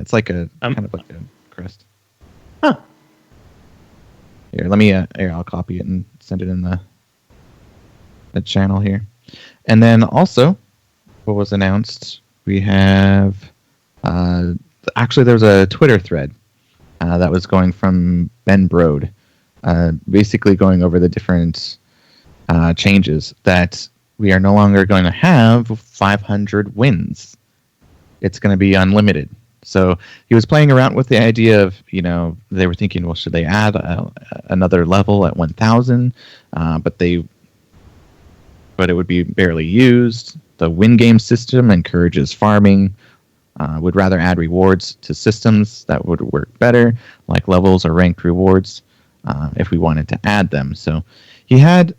It's like a kind of like a crest. Huh. Here, let me. Here, I'll copy it and send it in the channel here. And then also, what was announced? We have actually there's a Twitter thread that was going from Ben Brode, basically going over the different changes that we are no longer going to have 500 wins. It's going to be unlimited. So he was playing around with the idea of, they were thinking, well, should they add another level at 1,000? But it would be barely used. The win game system encourages farming. Would rather add rewards to systems that would work better, like levels or ranked rewards, if we wanted to add them. So he had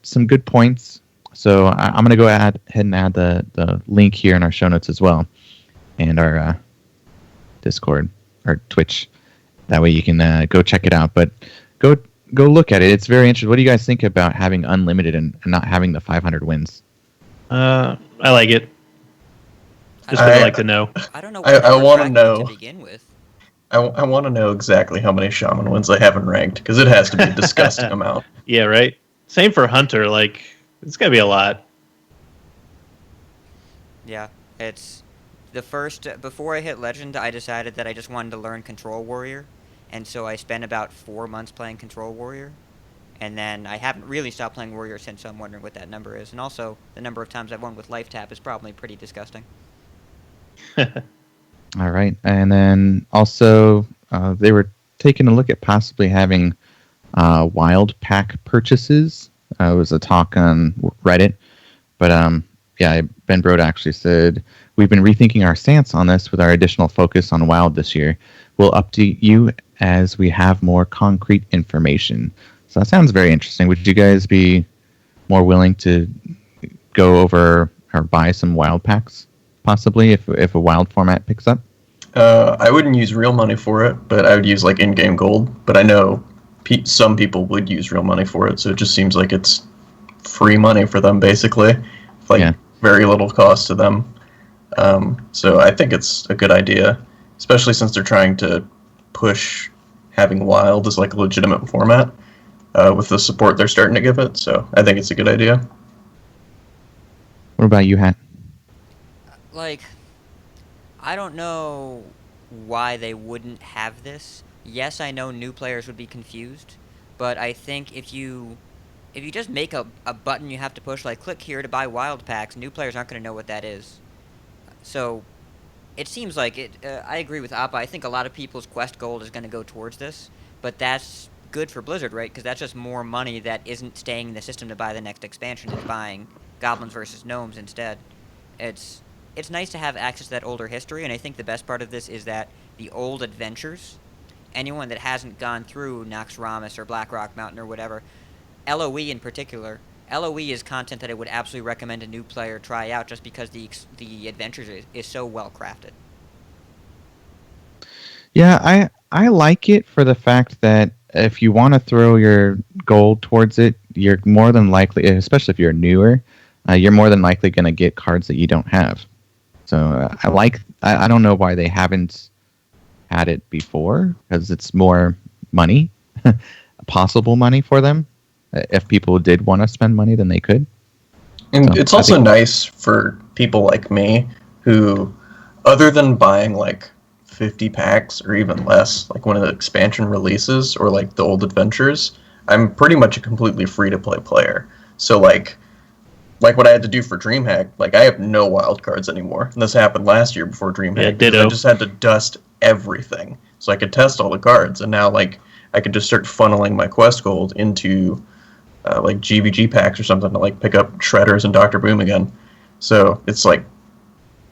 some good points. So I'm going to go ahead and add the link here in our show notes as well, and our Discord or Twitch. That way you can go check it out. But go look at it. It's very interesting. What do you guys think about having unlimited and not having the 500 wins? I like it. Just would like to know. I don't know. I want to know to begin with. I want to know exactly how many shaman wins I haven't ranked, because it has to be a disgusting amount. Yeah, right. Same for Hunter. Like, it's gotta be a lot. Yeah, it's the first. Before I hit Legend, I decided that I just wanted to learn Control Warrior, and so I spent about 4 months playing Control Warrior, and then I haven't really stopped playing Warrior since. So I'm wondering what that number is, and also the number of times I've won with Life Tap is probably pretty disgusting. All right. And then also they were taking a look at possibly having wild pack purchases. It was a talk on Reddit. But yeah, Ben Brode actually said, we've been rethinking our stance on this with our additional focus on wild this year. We'll update you as we have more concrete information. So that sounds very interesting. Would you guys be more willing to go over or buy some wild packs, possibly, if a wild format picks up? I wouldn't use real money for it, but I would use like in-game gold. But I know some people would use real money for it, so it just seems like it's free money for them, basically. Like very little cost to them. So I think it's a good idea, especially since they're trying to push having wild as like a legitimate format with the support they're starting to give it. So I think it's a good idea. What about you, Hat? Like, I don't know why they wouldn't have this. Yes, I know new players would be confused, but I think if you just make a button you have to push, like click here to buy wild packs, new players aren't going to know what that is. So it seems like it. I agree with Appa. I think a lot of people's quest gold is going to go towards this, but that's good for Blizzard, right? Because that's just more money that isn't staying in the system to buy the next expansion and buying goblins versus gnomes instead. It's nice to have access to that older history, and I think the best part of this is that the old adventures, anyone that hasn't gone through Naxxramas or Blackrock Mountain or whatever, LOE in particular, LOE is content that I would absolutely recommend a new player try out just because the adventures is so well crafted. Yeah, I like it for the fact that if you want to throw your gold towards it, you're more than likely, especially if you're newer, you're more than likely going to get cards that you don't have. So I don't know why they haven't had it before, because it's more money, possible money for them. If people did want to spend money, then they could. And so it's also nice for people like me who, other than buying like 50 packs or even less, like when an expansion releases or like the old adventures, I'm pretty much a completely free-to-play player. So like what I had to do for DreamHack, like I have no wild cards anymore. And this happened last year before DreamHack. Yeah, ditto. I just had to dust everything so I could test all the cards. And now like I could just start funneling my quest gold into like GVG packs or something to like pick up Shredders and Dr. Boom again. So it's like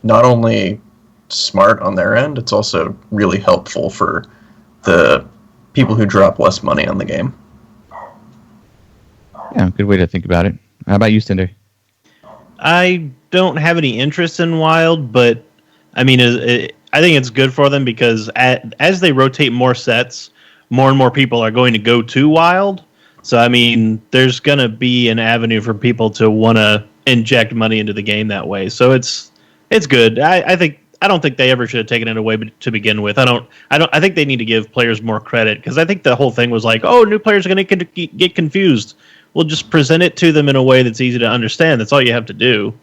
not only smart on their end, it's also really helpful for the people who drop less money on the game. Yeah, good way to think about it. How about you, Cinder? I don't have any interest in wild, but I mean, I think it's good for them because as they rotate more sets, more and more people are going to go to wild. So, I mean, there's going to be an avenue for people to want to inject money into the game that way. So it's good. I think I don't think they ever should have taken it away to begin with. I think they need to give players more credit, because I think the whole thing was like, oh, new players are going to get confused. We'll just present it to them in a way that's easy to understand. That's all you have to do,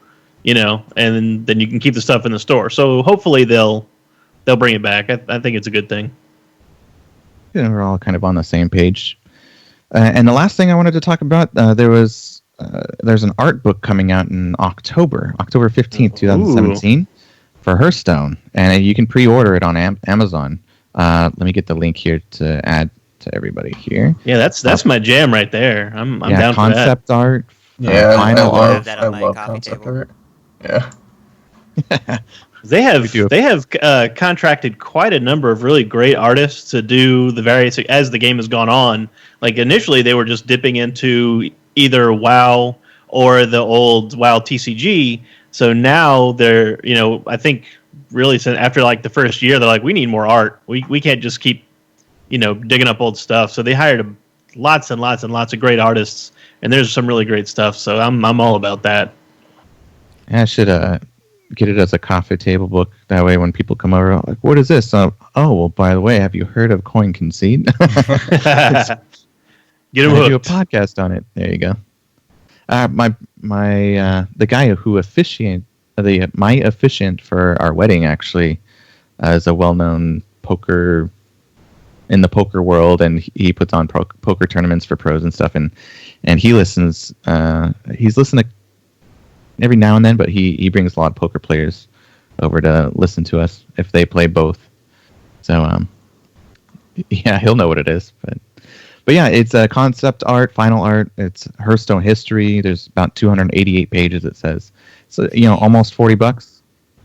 and then you can keep the stuff in the store. So hopefully they'll bring it back. I think it's a good thing. Yeah, we're all kind of on the same page. And the last thing I wanted to talk about, there's an art book coming out in October 15th, 2017 for Hearthstone, and you can pre-order it on Amazon. Let me get the link here to add to everybody here. Yeah, that's my jam right there. I'm down for that. Concept art. Yeah, I love concept art. Yeah. They have contracted quite a number of really great artists to do the various, as the game has gone on. Like initially they were just dipping into either WoW or the old WoW TCG. So now they're, I think really since after like the first year, they're like, we need more art. We can't just keep, digging up old stuff. So they hired lots and lots and lots of great artists, and there's some really great stuff. So I'm all about that. Yeah, I should get it as a coffee table book. That way, when people come over, like, what is this? Oh, well, by the way, have you heard of Concede? Get them hooked. Do a podcast on it. There you go. The guy who my officiant for our wedding actually is a well-known poker in the poker world, and he puts on poker tournaments for pros and stuff, and he listens. He's listening every now and then, but he brings a lot of poker players over to listen to us if they play both. So yeah, he'll know what it is. But yeah, it's a concept art, final art. It's Hearthstone history. There's about 288 pages. It says so. Almost $40.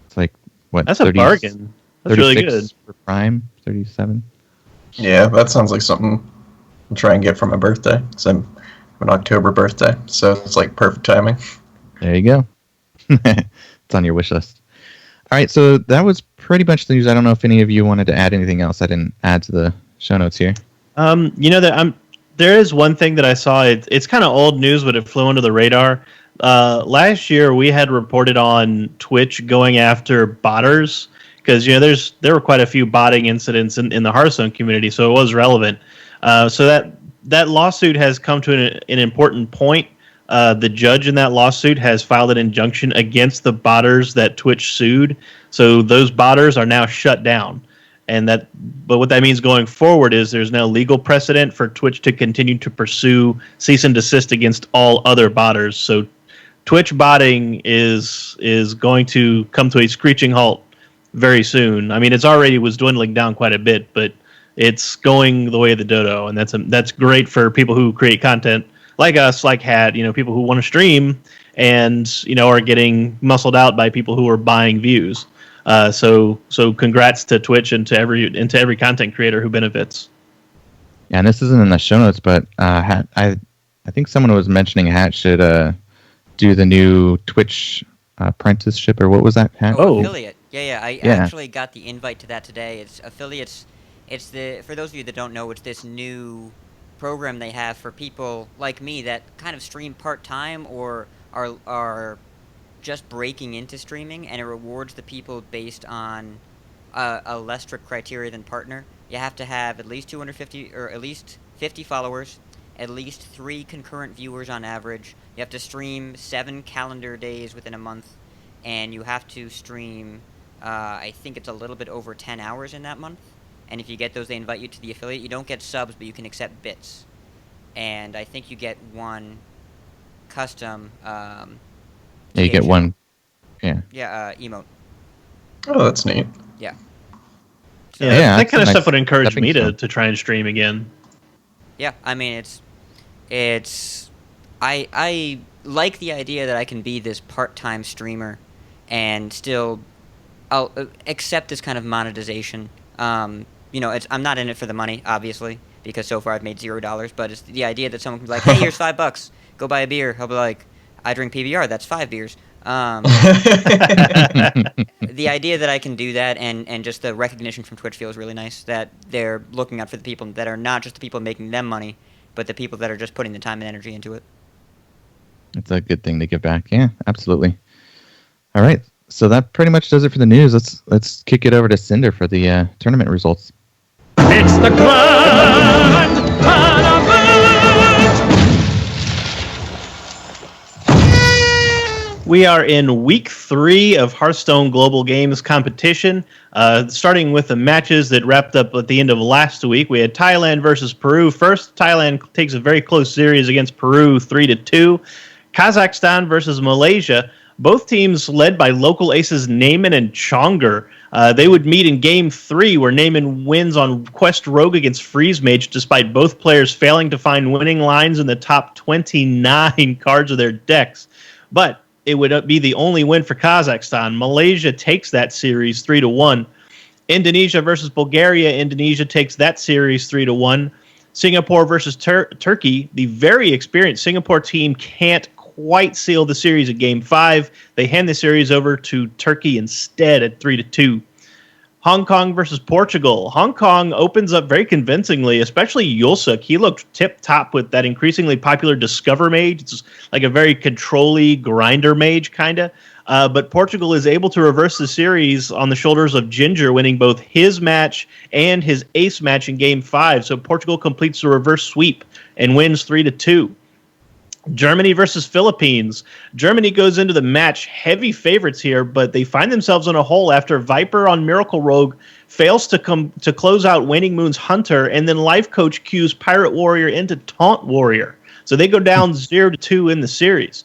It's like what? That's a bargain. That's really good for Prime. 37. Yeah, that sounds like something I'll try and get for my birthday. So I'm an October birthday, so it's like perfect timing. There you go. It's on your wish list. All right, so that was pretty much the news. I don't know if any of you wanted to add anything else I didn't add to the show notes here. There is one thing that I saw. It's kind of old news, but it flew under the radar. Last year, we had reported on Twitch going after botters because there were quite a few botting incidents in the Hearthstone community, so it was relevant. So that lawsuit has come to an important point. The judge in that lawsuit has filed an injunction against the botters that Twitch sued. So those botters are now shut down. But what that means going forward is there's now legal precedent for Twitch to continue to pursue cease and desist against all other botters. So Twitch botting is going to come to a screeching halt very soon. I mean, it's already was dwindling down quite a bit, but it's going the way of the dodo, and that's great for people who create content like us, like Hat, people who want to stream and are getting muscled out by people who are buying views. So congrats to Twitch and to every content creator who benefits. Yeah, and this isn't in the show notes, but Hat, I think someone was mentioning Hat should do the new Twitch apprenticeship, or what was that, Hat? Affiliate. Yeah. I actually got the invite to that today. It's affiliates. It's for those of you that don't know, it's this new program they have for people like me that kind of stream part-time or are just breaking into streaming, and it rewards the people based on a less strict criteria than partner. You have to have at least 250 or at least 50 followers, at least 3 concurrent viewers on average. You have to stream 7 calendar days within a month, and you have to stream I think it's a little bit over 10 hours in that month. And if you get those, they invite you to the affiliate. You don't get subs, but you can accept bits. And I think you get one custom you get one. Yeah. Yeah, emote. Oh, that's neat. Yeah. So that kind of stuff would encourage me to try and stream again. Yeah, I mean, it's I like the idea that I can be this part-time streamer and still I'll accept this kind of monetization. I'm not in it for the money, obviously, because so far I've made $0. But it's the idea that someone can be like, "Hey, here's $5. Go buy a beer." He'll be like, "I drink PBR. That's 5 beers." The idea that I can do that and just the recognition from Twitch feels really nice. That they're looking out for the people that are not just the people making them money, but the people that are just putting the time and energy into it. It's a good thing to give back. Yeah, absolutely. All right. So that pretty much does it for the news. Let's kick it over to Cinder for the tournament results. It's the Grand Tournament! We are in week 3 of Hearthstone Global Games competition, starting with the matches that wrapped up at the end of last week. We had Thailand versus Peru. First, Thailand takes a very close series against Peru, 3-2. Kazakhstan versus Malaysia. Both teams led by local aces Naaman and Chonger. They would meet in Game 3, where Naaman wins on Quest Rogue against Freeze Mage, despite both players failing to find winning lines in the top 29 cards of their decks. But it would be the only win for Kazakhstan. Malaysia takes that series 3-1. Indonesia versus Bulgaria. Indonesia takes that series 3-1. Singapore versus Turkey. The very experienced Singapore team can't quite seal the series at Game 5. They hand the series over to Turkey instead at 3-2. Hong Kong versus Portugal. Hong Kong opens up very convincingly, especially Yulsuk. He looked tip-top with that increasingly popular Discover Mage. It's like a very control-y grinder mage, kind of. But Portugal is able to reverse the series on the shoulders of Ginger, winning both his match and his ace match in Game 5. So Portugal completes the reverse sweep and wins 3-2. Germany versus Philippines. Germany goes into the match heavy favorites here, but they find themselves in a hole after Viper on Miracle Rogue fails to close out Waning Moon's Hunter, and then Life Coach cues Pirate Warrior into Taunt Warrior. So they go down 0-2 in the series.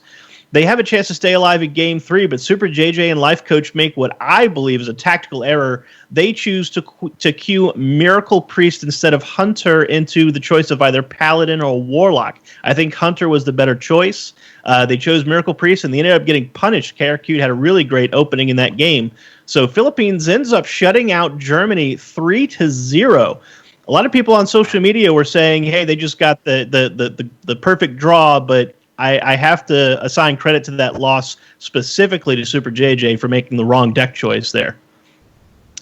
They have a chance to stay alive in Game 3, but Super JJ and Life Coach make what I believe is a tactical error. They choose to queue Miracle Priest instead of Hunter into the choice of either Paladin or Warlock. I think Hunter was the better choice. They chose Miracle Priest, and they ended up getting punished. KRQ had a really great opening in that game. So Philippines ends up shutting out Germany 3-0. A lot of people on social media were saying, hey, they just got the perfect draw, but I have to assign credit to that loss specifically to Super JJ for making the wrong deck choice there.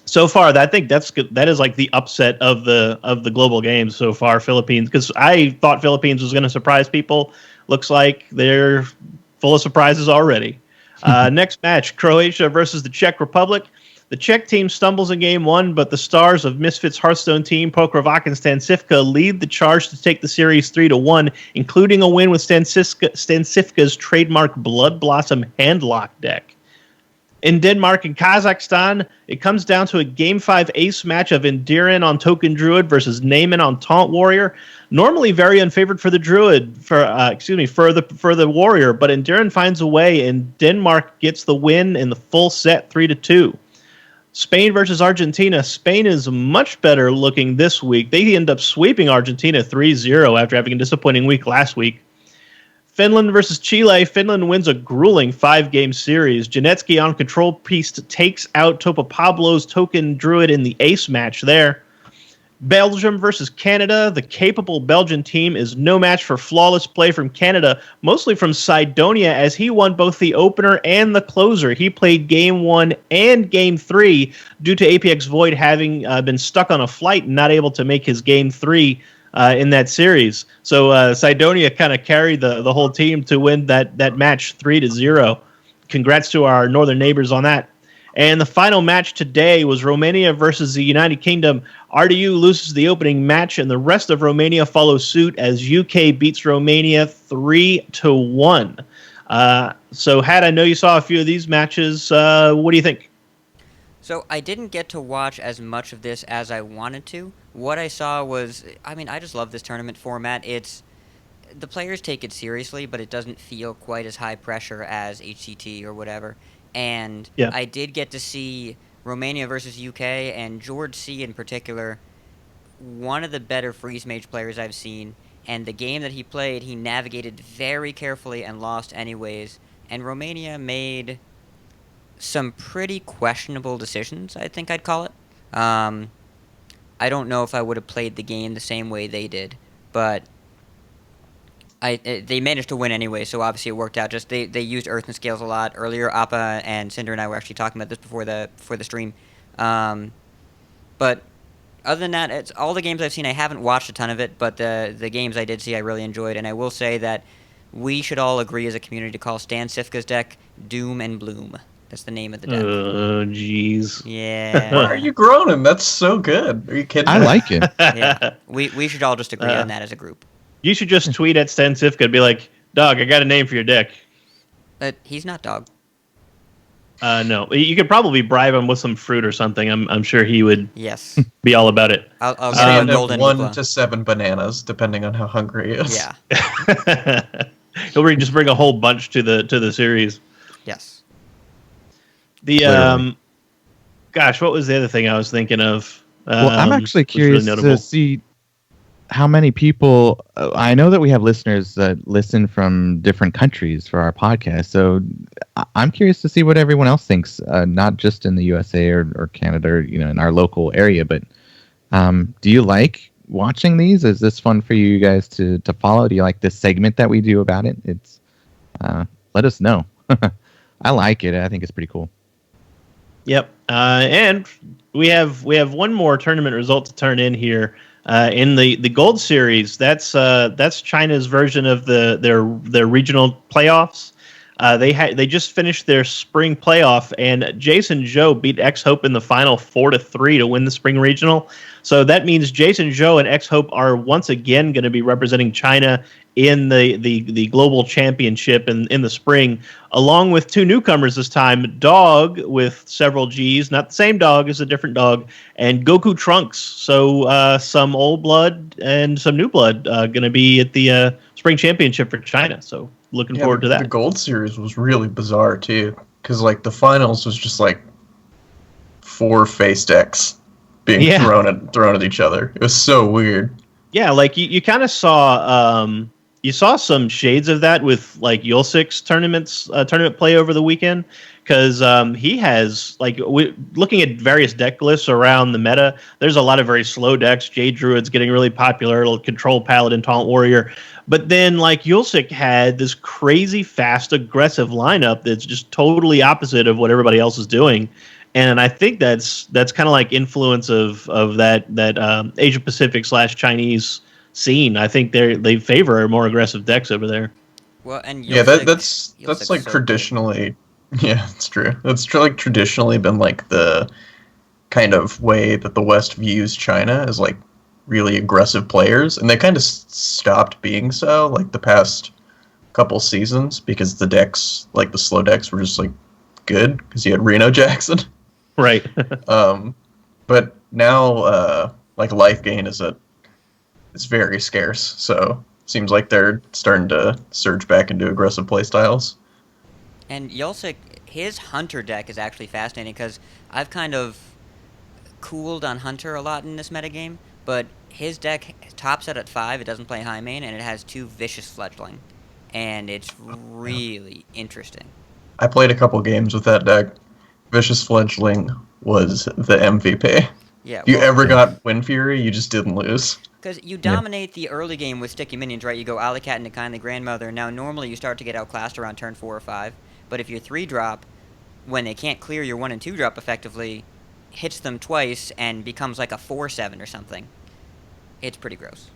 So far, I think that's good. That is like the upset of the global games so far. Philippines, because I thought Philippines was going to surprise people. Looks like they're full of surprises already. Next match: Croatia versus the Czech Republic. The Czech team stumbles in Game 1, but the stars of Misfits Hearthstone team, Pokrovak and Stansifka, lead the charge to take the series 3-1, including a win with Stansifka's trademark Blood Blossom Handlock deck. In Denmark and Kazakhstan, it comes down to a Game 5 ace match of Endiran on Token Druid versus Naaman on Taunt Warrior. Normally very unfavored for the Druid, for the Warrior, but Endiran finds a way, and Denmark gets the win in the full set 3-2. Spain versus Argentina. Spain is much better looking this week. They end up sweeping Argentina 3-0 after having a disappointing week last week. Finland versus Chile. Finland wins a grueling 5-game series. Janetsky on Control Priest takes out Topa Pablo's Token Druid in the ace match there. Belgium versus Canada. The capable Belgian team is no match for flawless play from Canada, mostly from Sidonia, as he won both the opener and the closer. He played Game 1 and Game 3 due to APX Void having been stuck on a flight and not able to make his Game 3 in that series. So Sidonia kind of carried the whole team to win that match 3-0. Congrats to our northern neighbors on that. And the final match today was Romania versus the United Kingdom. RDU loses the opening match, and the rest of Romania follows suit as UK beats Romania 3-1. So, Had, I know you saw a few of these matches. What do you think? So I didn't get to watch as much of this as I wanted to. What I saw was, I just love this tournament format. The players take it seriously, but it doesn't feel quite as high pressure as HCT or whatever. And yeah. I did get to see Romania versus UK, and George C. in particular, one of the better Freeze Mage players I've seen. And the game that he played, he navigated very carefully and lost anyways. And Romania made some pretty questionable decisions, I think I'd call it. I don't know if I would have played the game the same way they did, but they managed to win anyway, so obviously it worked out. Just they used Earth and Scales a lot earlier. Appa and Cinder and I were actually talking about this before the stream. But other than that, it's all the games I've seen. I haven't watched a ton of it, but the games I did see, I really enjoyed. And I will say that we should all agree as a community to call Stan Sifka's deck Doom and Bloom. That's the name of the deck. Oh, jeez. Yeah. Why are you groaning? That's so good. Are you kidding I me? like it. Yeah. We should all just agree on that as a group. You should just tweet at Stan Sifka and be like, "Dog, I got a name for your deck." But he's not dog. No, you could probably bribe him with some fruit or something. I'm sure he would Yes. be all about it. I'll So get you him end a up golden 1 Nukla. to 7 bananas, depending on how hungry he is. Yeah. He'll just bring a whole bunch to the series. Yes. The Literally. gosh, what was the other thing I was thinking of? Well, I'm actually was really curious notable. to see how many people. I know that we have listeners that listen from different countries for our podcast, so I'm curious to see what everyone else thinks, not just in the USA or Canada, or, in our local area. But do you like watching these? Is this fun for you guys to follow? Do you like this segment that we do about it? It's let us know. I like it. I think it's pretty cool. Yep. And we have one more tournament result to turn in here. In the Gold Series, that's China's version of their regional playoffs. They just finished their spring playoff, and Jason Zhou beat X Hope in the final 4-3 to win the spring regional. So that means Jason Zhou and X Hope are once again going to be representing China in the global championship in the spring, along with two newcomers this time, Dog with several G's, not the same dog, it's a different dog, and Goku Trunks. So some old blood and some new blood going to be at the spring championship for China. So looking forward to that. The Gold Series was really bizarre too, because like the finals was just like 4 face decks being thrown at each other. It was so weird. Yeah, like you kind of saw you saw some shades of that with like Yulsik's tournament play over the weekend, because he has looking at various deck lists around the meta. There's a lot of very slow decks. Jade Druid's getting really popular. Control Paladin, Taunt Warrior. But then, Yulsik had this crazy, fast, aggressive lineup that's just totally opposite of what everybody else is doing. And I think that's kind of like influence of that Asia Pacific / Chinese scene. I think they favor more aggressive decks over there. Well, and Yulsik, that's like so traditionally. Good. Yeah, it's true. That's traditionally been like the kind of way that the West views China as like really aggressive players, and they kind of stopped being so like the past couple seasons, because the decks, like the slow decks, were just like good because you had Reno Jackson. Right. But now life gain is very scarce, so it seems like they're starting to surge back into aggressive playstyles. And Yulsik, his Hunter deck is actually fascinating, because I've kind of cooled on Hunter a lot in this metagame, but his deck tops out at 5, it doesn't play high main, and it has 2 Vicious Fledgling, and it's really interesting. I played a couple games with that deck. Vicious Fledgling was the MVP. Yeah, if you ever got Wind Fury, you just didn't lose. Because you dominate the early game with sticky minions, right? You go Alicat into Kindly Grandmother. Now, normally you start to get outclassed around turn 4 or 5, but if your 3-drop, when they can't clear your 1 and 2-drop effectively, hits them twice and becomes like a 4/7 or something. It's pretty gross.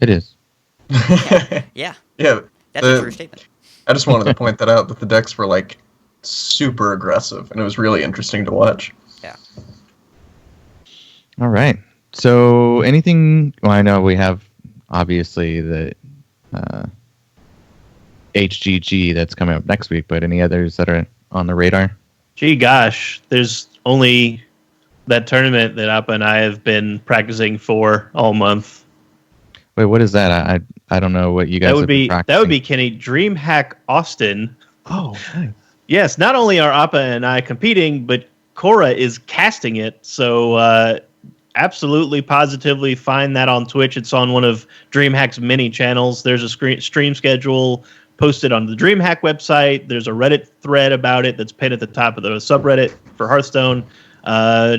It is. Yeah. Yeah. That's a true statement. I just wanted to point that out, that the decks were like super aggressive, and it was really interesting to watch. Yeah. All right. So anything? Well, I know we have obviously the HGG that's coming up next week, but any others that are on the radar? Gee, gosh, there's only that tournament that Appa and I have been practicing for all month. Wait, what is that? I don't know what you guys have been practicing. That would be Kenny DreamHack Austin. Oh, nice. Yes, not only are Appa and I competing, but Cora is casting it. So absolutely, positively find that on Twitch. It's on one of DreamHack's many channels. There's a stream schedule posted on the DreamHack website. There's a Reddit thread about it that's pinned at the top of the subreddit for Hearthstone.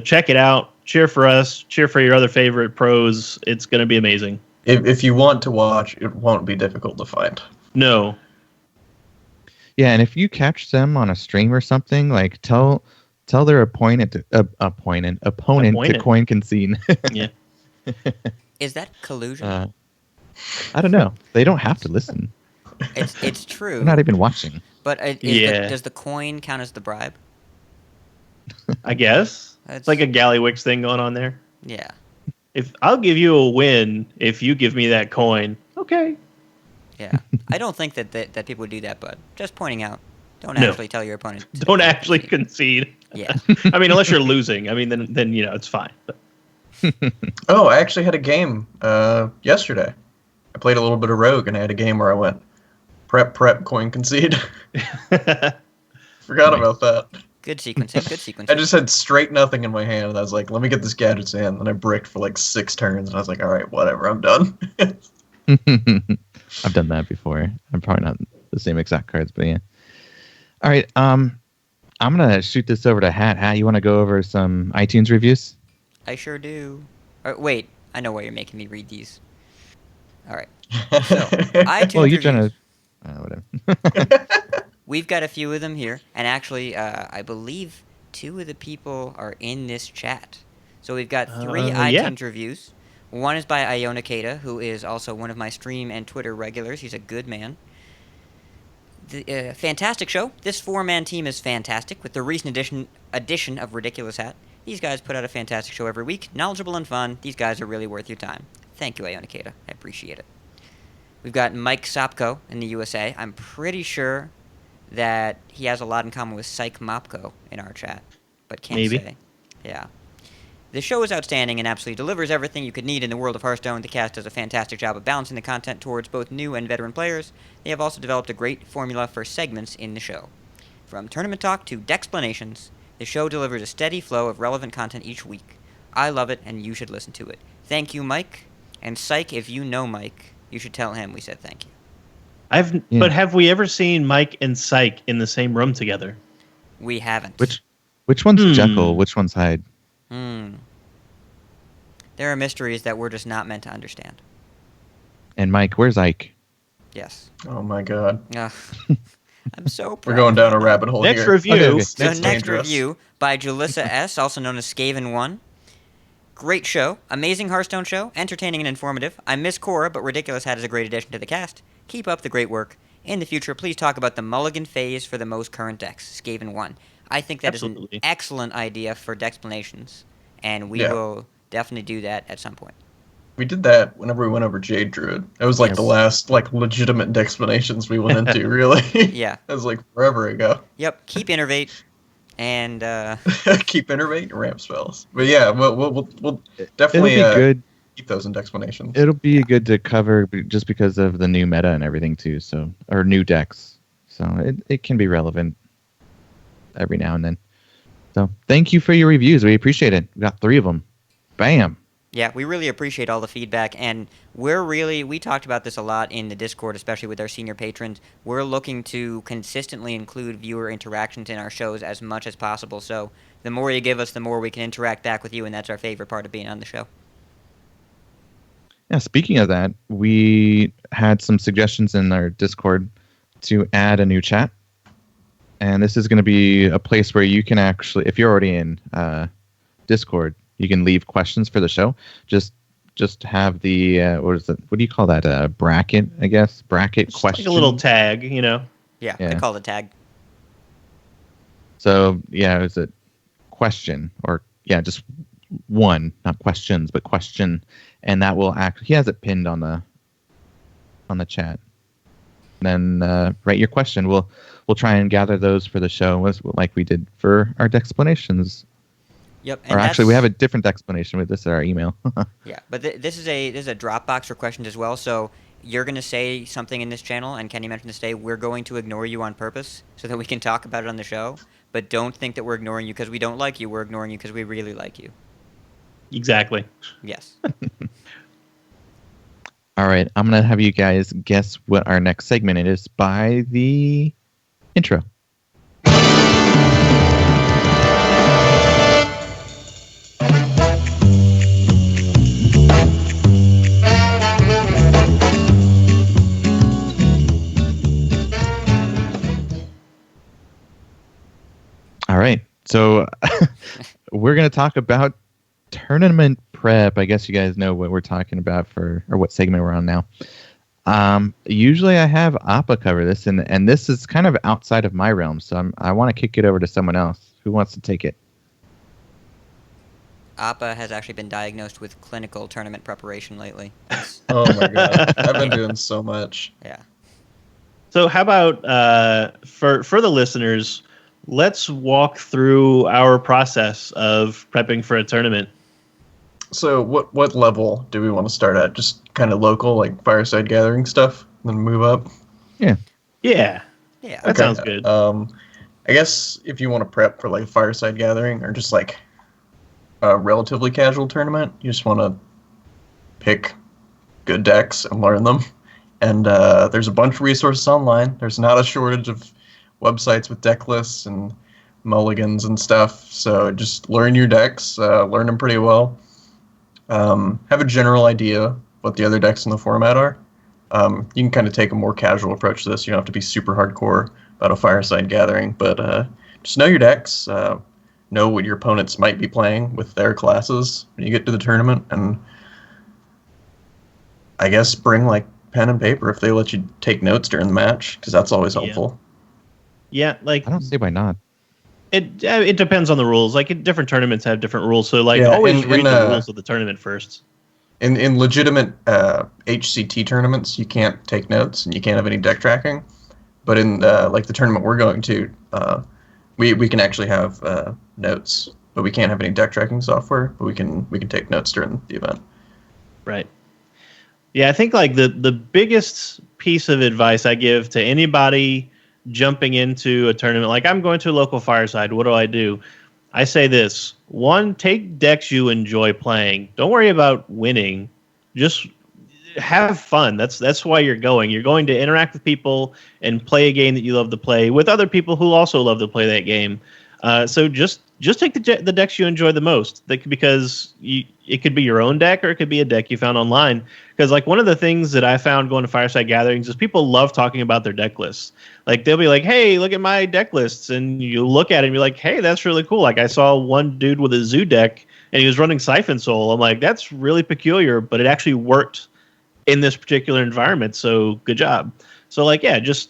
Check it out. Cheer for us. Cheer for your other favorite pros. It's going to be amazing. If you want to watch, it won't be difficult to find. No. Yeah, and if you catch them on a stream or something, like tell their opponent to coin Concede. Yeah. Is that collusion? I don't know. They don't have to listen. It's true. We're not even watching. But does the coin count as the bribe? I guess That's it's like a Gallywix thing going on there. yeah. If I'll give you a win if you give me that coin, okay. Yeah. I don't think that people would do that, but just pointing out. Don't No. actually tell your opponent. Don't actually concede. Yeah. I mean, unless you're losing. I mean, then it's fine. But. Oh, I actually had a game yesterday. I played a little bit of Rogue, and I had a game where I went prep, coin, concede. Forgot about that. Good sequencing. Good sequencing. I just had straight nothing in my hand, and I was like, let me get this gadget's in. And I bricked for like 6 turns, and I was like, all right, whatever, I'm done. I've done that before. I'm probably not the same exact cards, but yeah. All right. I'm gonna shoot this over to Hat. Hat, you want to go over some iTunes reviews? I sure do. Wait, I know why you're making me read these. All right. So, iTunes Well, you're reviews. trying to. Whatever. We've got a few of them here, and actually, I believe 2 of the people are in this chat. So we've got 3 iTunes reviews. One is by Iona Kata, who is also one of my stream and Twitter regulars. He's a good man. The fantastic show. This 4-man team is fantastic. With the recent edition of Ridiculous Hat, these guys put out a fantastic show every week. Knowledgeable and fun. These guys are really worth your time. Thank you, Iona Kata. I appreciate it. We've got Mike Sopko in the USA. I'm pretty sure that he has a lot in common with Psych Mopko in our chat, but can't say. Yeah. The show is outstanding and absolutely delivers everything you could need in the world of Hearthstone. The cast does a fantastic job of balancing the content towards both new and veteran players. They have also developed a great formula for segments in the show. From tournament talk to Dexplanations, the show delivers a steady flow of relevant content each week. I love it, and you should listen to it. Thank you, Mike. And Psych, if you know Mike, you should tell him we said thank you. But have we ever seen Mike and Psych in the same room together? We haven't. Which one's Jekyll? Which one's Hyde? There are mysteries that we're just not meant to understand. And Mike, where's Ike? Yes. Oh my god. I'm so proud. We're going down a rabbit hole Next here. review. Okay. So next review by Julissa S., also known as Skaven1. Great show. Amazing Hearthstone show. Entertaining and informative. I miss Cora, but Ridiculous Hat is a great addition to the cast. Keep up the great work. In the future, please talk about the mulligan phase for the most current decks, Skaven1. I think that is an excellent idea for Dexplanations, and we will definitely do that at some point. We did that whenever we went over Jade Druid. It was like the last legitimate Dexplanations we went into, really. Yeah. It was like forever ago. Yep. Keep Innervate and keep Innervate and ramp spells. But yeah, we'll definitely It'll be good. keep those in Dexplanations. It'll be good to cover just because of the new meta and everything too. So, or new decks. So it can be relevant every now and then. So thank you for your reviews. We appreciate it. We got 3 of them. Bam. Yeah, we really appreciate all the feedback, and we talked about this a lot in the Discord, especially with our senior patrons. We're looking to consistently include viewer interactions in our shows as much as possible, so the more you give us, the more we can interact back with you, and that's our favorite part of being on the show. Yeah, speaking of that, we had some suggestions in our Discord to add a new chat. And this is going to be a place where you can actually, if you're already in Discord, you can leave questions for the show. Just have the what do you call that? Bracket, I guess. Bracket just question. Like a little tag, you know. Yeah, they call it a tag. So it's a question, or just one, not questions, but question, and that will he has it pinned on the chat. And then write your question. We'll try and gather those for the show, like we did for our Dexplanations. Yep. Or actually, we have a different explanation with this at our email. Yeah, but this is a Dropbox for questions as well. So you're going to say something in this channel, and Kenny mentioned this today. We're going to ignore you on purpose so that we can talk about it on the show. But don't think that we're ignoring you because we don't like you. We're ignoring you because we really like you. Exactly. Yes. All right, I'm going to have you guys guess what our next segment is by the intro. All right, so we're going to talk about tournament prep. I guess you guys know what we're talking about or what segment we're on now. Usually I have Appa cover this, and this is kind of outside of my realm, so I want to kick it over to someone else. Who wants to take it? Appa has actually been diagnosed with clinical tournament preparation lately. Oh my god, I've been doing so much. Yeah. So how about for the listeners, let's walk through our process of prepping for a tournament. So what level do we want to start at? Just kind of local, like fireside gathering stuff, then move up? Yeah. Yeah, Yeah. that sounds good. I guess if you want to prep for like a fireside gathering or just like a relatively casual tournament, you just want to pick good decks and learn them. And there's a bunch of resources online. There's not a shortage of websites with deck lists and mulligans and stuff. So just learn your decks, learn them pretty well. Have a general idea what the other decks in the format are. You can kind of take a more casual approach to this. You don't have to be super hardcore about a fireside gathering, but just know your decks, know what your opponents might be playing with their classes when you get to the tournament, and I guess bring like pen and paper if they let you take notes during the match, because that's always helpful. Yeah, like I don't see why not. it depends on the rules. Like different tournaments have different rules, so like Yeah, always in- read in, the uh, rules of the tournament first. In legitimate HCT tournaments, you can't take notes and you can't have any deck tracking. But in like the tournament we're going to, we can actually have notes, but we can't have any deck tracking software. But we can take notes during the event. Right. Yeah, I think like the biggest piece of advice I give to anybody jumping into a tournament, like I'm going to a local fireside, what do? I say this: one, take decks you enjoy playing. Don't worry about winning. Just have fun. That's why you're going. You're going to interact with people and play a game that you love to play with other people who also love to play that game. So just take the decks you enjoy the most, because it could be your own deck or it could be a deck you found online. Because like one of the things that I found going to fireside gatherings is people love talking about their deck lists. Like they'll be like, "Hey, look at my deck lists," and you look at it and you're like, "Hey, that's really cool." Like I saw one dude with a zoo deck and he was running Siphon Soul. I'm like, "That's really peculiar," but it actually worked in this particular environment. So good job. So like, yeah, just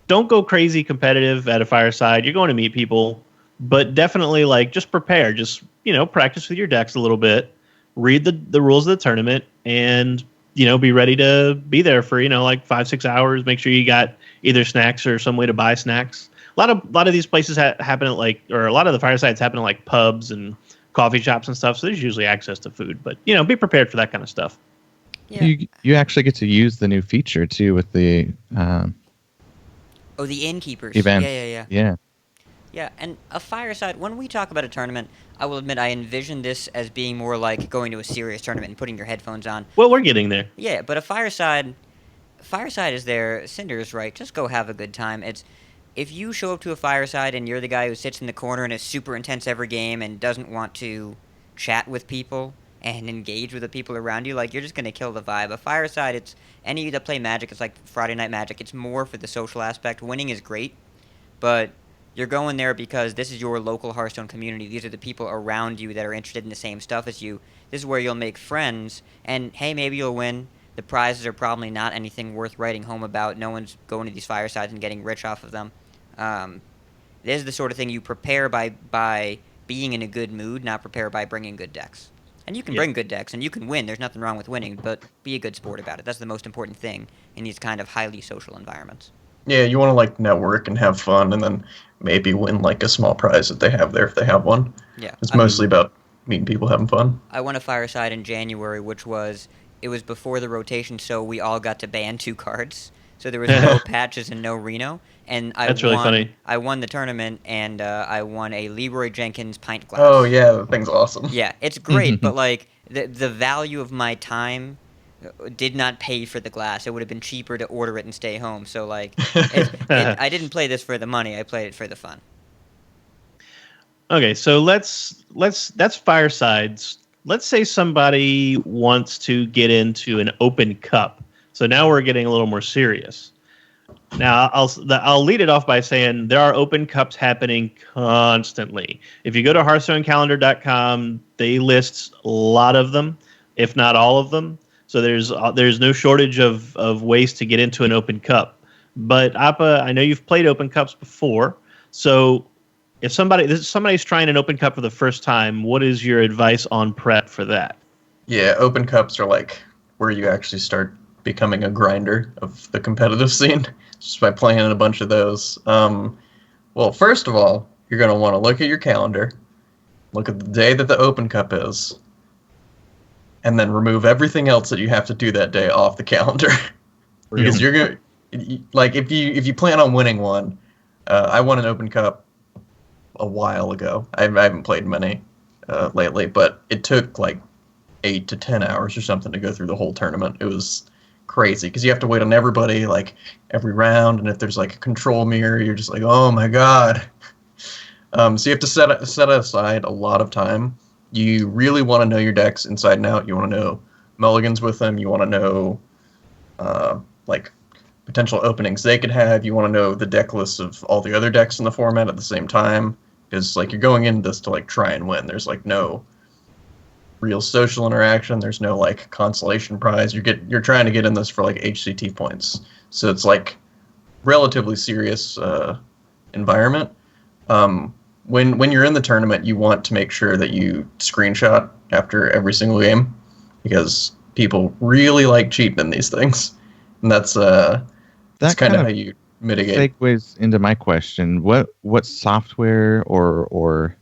don't go crazy competitive at a fireside. You're going to meet people, but definitely like just prepare. Just practice with your decks a little bit. Read the rules of the tournament, and be ready to be there for like 5-6 hours. Make sure you got either snacks or some way to buy snacks. A lot of these places happen at or a lot of the firesides happen at like pubs and coffee shops and stuff. So there's usually access to food, but be prepared for that kind of stuff. Yeah. You actually get to use the new feature too with the The innkeepers. events. Yeah. Yeah, and a fireside, when we talk about a tournament, I will admit I envision this as being more like going to a serious tournament and putting your headphones on. Well, we're getting there. Yeah, but a fireside is there. Cinder's right. Just go have a good time. If you show up to a fireside and you're the guy who sits in the corner and is super intense every game and doesn't want to chat with people and engage with the people around you, like you're just gonna kill the vibe. A fireside, it's any of you that play Magic, it's like Friday Night Magic. It's more for the social aspect. Winning is great, but you're going there because this is your local Hearthstone community. These are the people around you that are interested in the same stuff as you. This is where you'll make friends, and hey, maybe you'll win. The prizes are probably not anything worth writing home about. No one's going to these firesides and getting rich off of them. This is the sort of thing you prepare by being in a good mood, not prepare by bringing good decks. And you can bring good decks, and you can win. There's nothing wrong with winning, but be a good sport about it. That's the most important thing in these kind of highly social environments. Yeah, you want to like network and have fun, and then maybe win like a small prize that they have there if they have one. Yeah. It's mostly about meeting people, having fun. I won a fireside in January, which was before the rotation, so we all got to ban 2 cards. So there was no patches and no Reno. And That's really funny. I won the tournament, and I won a Leroy Jenkins pint glass. Oh yeah, that thing's awesome. Yeah, it's great, but like the value of my time did not pay for the glass. It would have been cheaper to order it and stay home. So like, I didn't play this for the money. I played it for the fun. Okay, so that's firesides. Let's say somebody wants to get into an open cup. So now we're getting a little more serious. Now I'll lead it off by saying there are open cups happening constantly. If you go to HearthstoneCalendar.com, they list a lot of them, if not all of them. So there's no shortage of ways to get into an Open Cup. But Appa, I know you've played Open Cups before. So if somebody's trying an Open Cup for the first time, what is your advice on prep for that? Yeah, Open Cups are like where you actually start becoming a grinder of the competitive scene just by playing in a bunch of those. Well, first of all, you're going to want to look at your calendar, look at the day that the Open Cup is, and then remove everything else that you have to do that day off the calendar. Because you're going to, like, if you plan on winning one, I won an Open Cup a while ago. I haven't played many lately, but it took like 8 to 10 hours or something to go through the whole tournament. It was crazy because you have to wait on everybody like every round, and if there's like a control mirror, you're just like, oh my god. So you have to set aside a lot of time. You really want to know your decks inside and out. You want to know mulligans with them. You want to know like potential openings they could have. You want to know the deck lists of all the other decks in the format at the same time, because like you're going into this to like try and win. There's like no real social interaction. There's no like consolation prize. You're trying to get in this for like HCT points. So it's like relatively serious environment. When you're in the tournament, you want to make sure that you screenshot after every single game, because people really like cheating in these things, and that's kind of how you mitigate. Segues into my question: what software or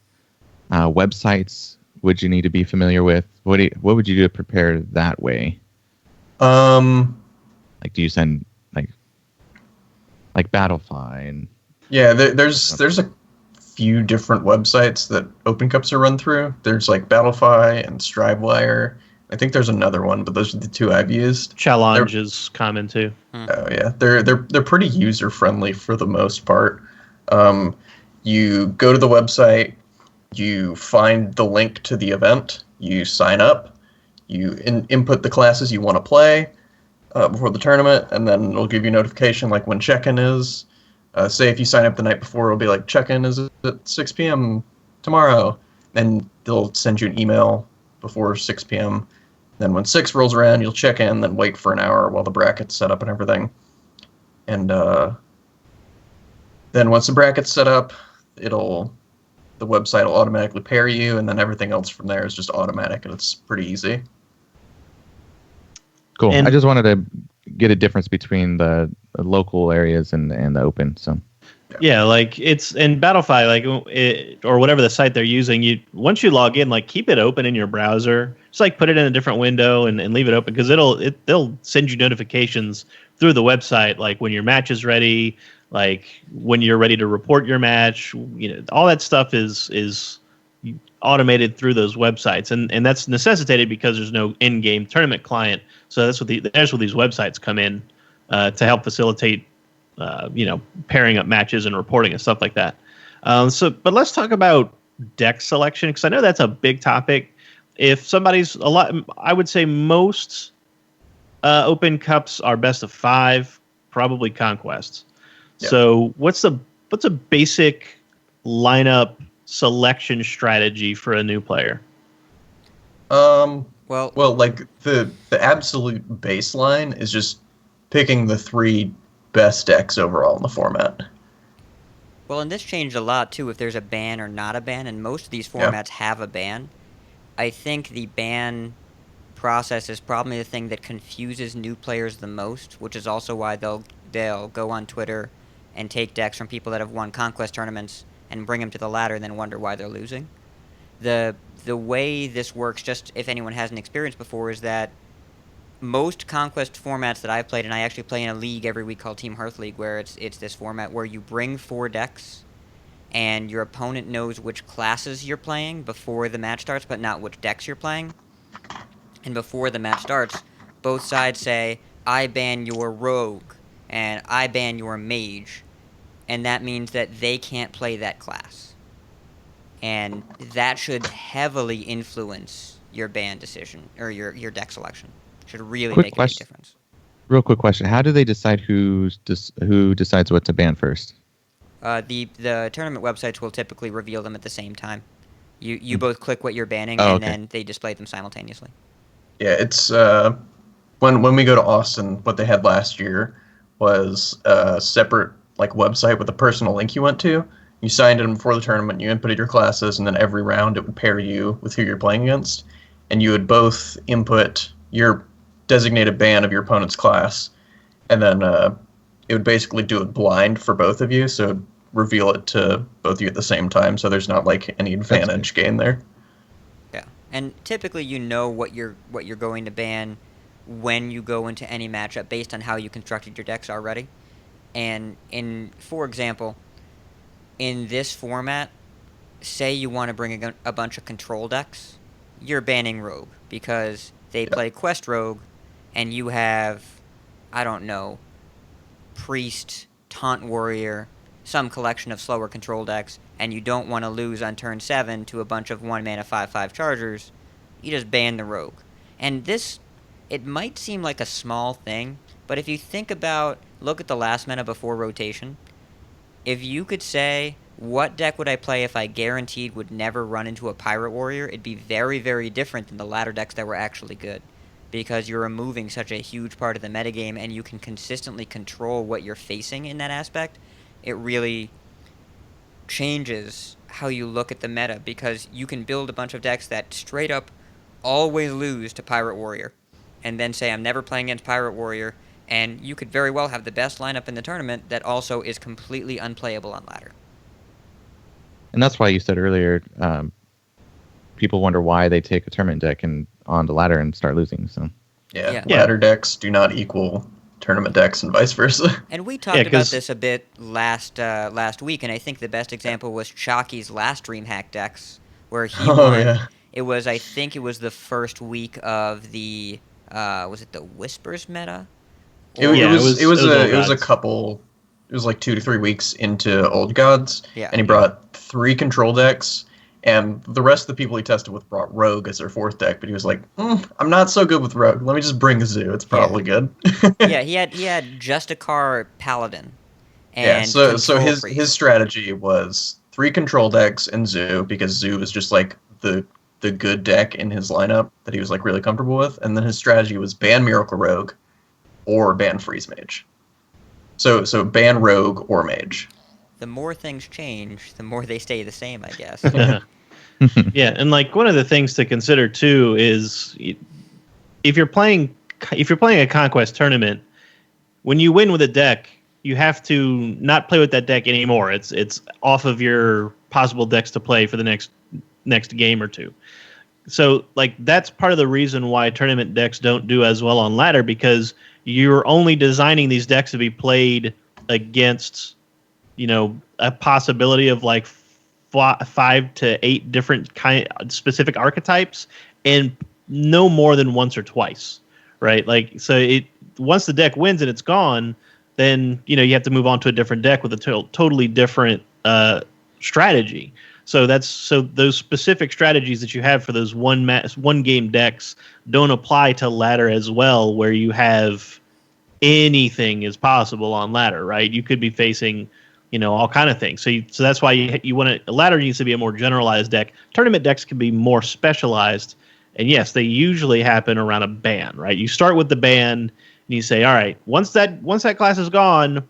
websites would you need to be familiar with? What would you do to prepare that way? Like, do you send like Battlefy and? Yeah, there's a few different websites that Open Cups are run through. There's like Battlefy and Strivewire. I think there's another one, but those are the two I've used. Challenge is common too. Oh yeah, they're pretty user friendly for the most part. You go to the website, you find the link to the event, you sign up, you input the classes you want to play before the tournament, and then it'll give you notification like when check-in is. Say if you sign up the night before, it'll be like, check-in is at 6 p.m. tomorrow. And they'll send you an email before 6 p.m. Then when 6 rolls around, you'll check in, then wait for an hour while the bracket's set up and everything. And then once the bracket's set up, the website will automatically pair you, and then everything else from there is just automatic, and it's pretty easy. Cool. I just wanted to get a difference between the local areas and the open. So yeah, like it's in Battlefy, like or whatever the site they're using. Once you log in, like keep it open in your browser. Just like put it in a different window and leave it open, because they'll send you notifications through the website, like when your match is ready, like when you're ready to report your match. All that stuff is automated through those websites, and that's necessitated because there's no in-game tournament client. So that's what these websites come in to help facilitate pairing up matches and reporting and stuff like that. But let's talk about deck selection, because I know that's a big topic. If somebody's I would say most Open Cups are best of 5, probably Conquests. Yeah. So what's a basic lineup selection strategy for a new player? Well, like the absolute baseline is just picking the 3 best decks overall in the format. Well, and this changed a lot too, if there's a ban or not a ban, and most of these formats have a ban. I think the ban process is probably the thing that confuses new players the most, which is also why they'll go on Twitter and take decks from people that have won Conquest tournaments and bring them to the ladder and then wonder why they're losing. The way this works, just if anyone hasn't experienced before, is that most Conquest formats that I've played, and I actually play in a league every week called Team Hearth League, where it's this format where you bring 4 decks, and your opponent knows which classes you're playing before the match starts, but not which decks you're playing. And before the match starts, both sides say, I ban your rogue, and I ban your mage, and that means that they can't play that class. And that should heavily influence your ban decision, or your deck selection. Should really make a big difference. Real quick question: how do they decide who decides what to ban first? The tournament websites will typically reveal them at the same time. You both click what you're banning, then they display them simultaneously. Yeah, it's when we go to Austin, what they had last year was a separate like website with a personal link you went to. You signed in before the tournament, you inputted your classes, and then every round it would pair you with who you're playing against, and you would both input your designated ban of your opponent's class, and then it would basically do it blind for both of you, so reveal it to both of you at the same time, so there's not like any advantage gained there. Yeah, and typically you know what you're going to ban when you go into any matchup based on how you constructed your decks already. And for example, in this format, say you want to bring a bunch of control decks, you're banning Rogue because they play Quest Rogue, and you have, I don't know, Priest, Taunt Warrior, some collection of slower control decks, and you don't want to lose on turn 7 to a bunch of 1-mana 5/5 chargers, you just ban the Rogue. And this, it might seem like a small thing, but if you think about, look at the last meta before rotation, if you could say, what deck would I play if I guaranteed would never run into a Pirate Warrior, it'd be very, very different than the ladder decks that were actually good. Because you're removing such a huge part of the metagame and you can consistently control what you're facing in that aspect, it really changes how you look at the meta, because you can build a bunch of decks that straight up always lose to Pirate Warrior, and then say, I'm never playing against Pirate Warrior, and you could very well have the best lineup in the tournament that also is completely unplayable on ladder. And that's why you said earlier, people wonder why they take a tournament deck and on the ladder and start losing. So yeah. Ladder decks do not equal tournament decks and vice versa. And we talked about this a bit last week, and I think the best example was Chalky's last DreamHack decks, where he won. Yeah. I think it was the first week of the was it the Whispers meta? It was a couple. It was like 2 to 3 weeks into Old Gods, and he brought 3 control decks, and the rest of the people he tested with brought Rogue as their 4th deck. But he was like, "I'm not so good with Rogue. Let me just bring Zoo. It's probably good." Yeah, he had Justicar Paladin. And so his strategy was 3 control decks and Zoo, because Zoo was just like the good deck in his lineup that he was like really comfortable with, and then his strategy was ban Miracle Rogue or ban Freeze Mage. So ban Rogue or Mage. The more things change, the more they stay the same, I guess. Yeah, and like one of the things to consider too is if you're playing a Conquest tournament, when you win with a deck, you have to not play with that deck anymore. It's off of your possible decks to play for the next game or two. So like that's part of the reason why tournament decks don't do as well on ladder, because you're only designing these decks to be played against, a possibility of like 5 to 8 different specific archetypes, and no more than once or twice, right? Like, so once the deck wins and it's gone, then you have to move on to a different deck with a totally different strategy. So those specific strategies that you have for those one game decks don't apply to ladder as well, where you have anything is possible on ladder, right? You could be facing, all kind of things. So that's why you want a ladder needs to be a more generalized deck. Tournament decks can be more specialized, and yes, they usually happen around a ban, right? You start with the ban, and you say, all right, once that class is gone,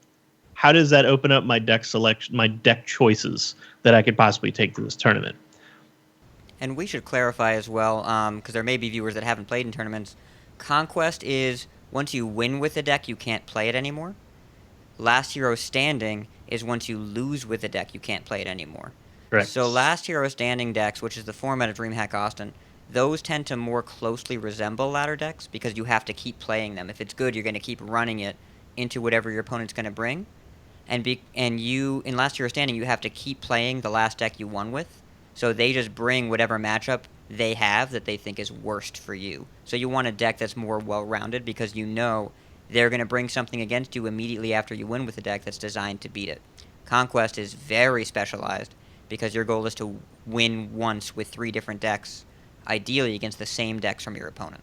how does that open up my deck selection, my deck choices that I could possibly take to this tournament? And we should clarify as well, because there may be viewers that haven't played in tournaments. Conquest is, once you win with a deck, you can't play it anymore. Last Hero Standing is once you lose with a deck, you can't play it anymore. Correct. So Last Hero Standing decks, which is the format of DreamHack Austin, those tend to more closely resemble ladder decks, because you have to keep playing them. If it's good, you're going to keep running it into whatever your opponent's going to bring. And you, in Last Hero Standing, you have to keep playing the last deck you won with. So they just bring whatever matchup they have that they think is worst for you. So you want a deck that's more well-rounded, because they're going to bring something against you immediately after you win with a deck that's designed to beat it. Conquest is very specialized, because your goal is to win once with 3 different decks, ideally against the same decks from your opponent.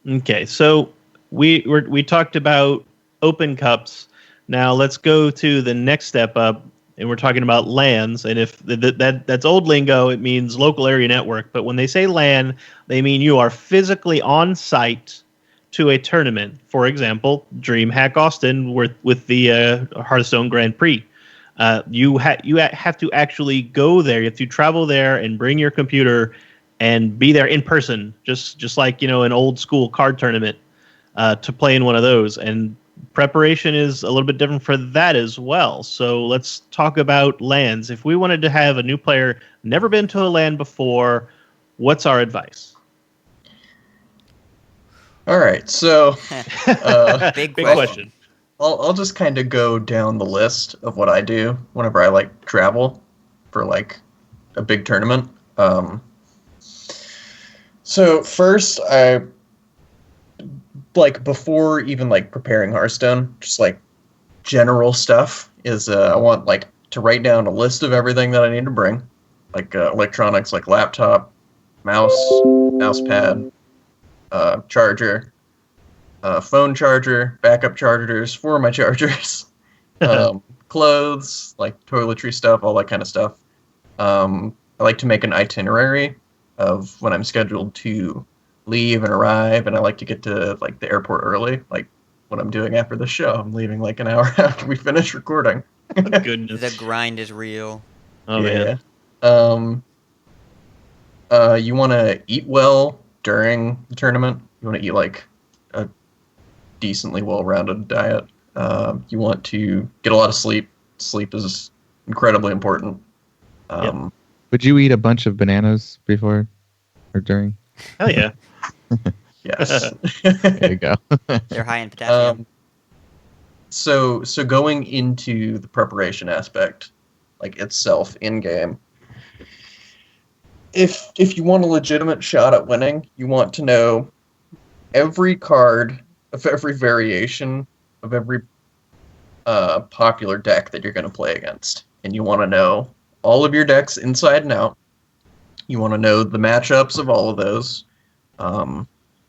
Okay, so we talked about open cups. Now let's go to the next step up, and we're talking about LANs, and if that's old lingo, it means local area network. But when they say LAN, they mean you are physically on site to a tournament. For example, DreamHack Austin with the Hearthstone Grand Prix. You have to actually go there. You have to travel there and bring your computer and be there in person, just like an old school card tournament, to play in one of those. And preparation is a little bit different for that as well. So let's talk about LANs. If we wanted to have a new player never been to a LAN before, what's our advice? All right, so Big Big question. question. I'll just kind of go down the list of what I do whenever I like travel for like a big tournament. So first, I like before even like preparing Hearthstone, just like general stuff is I want like to write down a list of everything that I need to bring, like electronics, like laptop, mouse pad, charger, phone charger, backup chargers for my chargers, clothes, like toiletry stuff, all that kind of stuff. I like to make an itinerary of when I'm scheduled to leave and arrive, and I like to get to like the airport early. Like what I'm doing after the show, I'm leaving like an hour after we finish recording. Goodness. The grind is real. Oh man. Um, you want to eat well during the tournament. You want to eat like a decently well-rounded diet. You want to get a lot of sleep. Sleep is incredibly important. Would you eat a bunch of bananas before or during? Hell yeah. Yes. There you go. They're high in potassium. So going into the preparation aspect, like itself in game, if you want a legitimate shot at winning, you want to know every card of every variation of every popular deck that you're going to play against, and you want to know all of your decks inside and out. You want to know the matchups of all of those.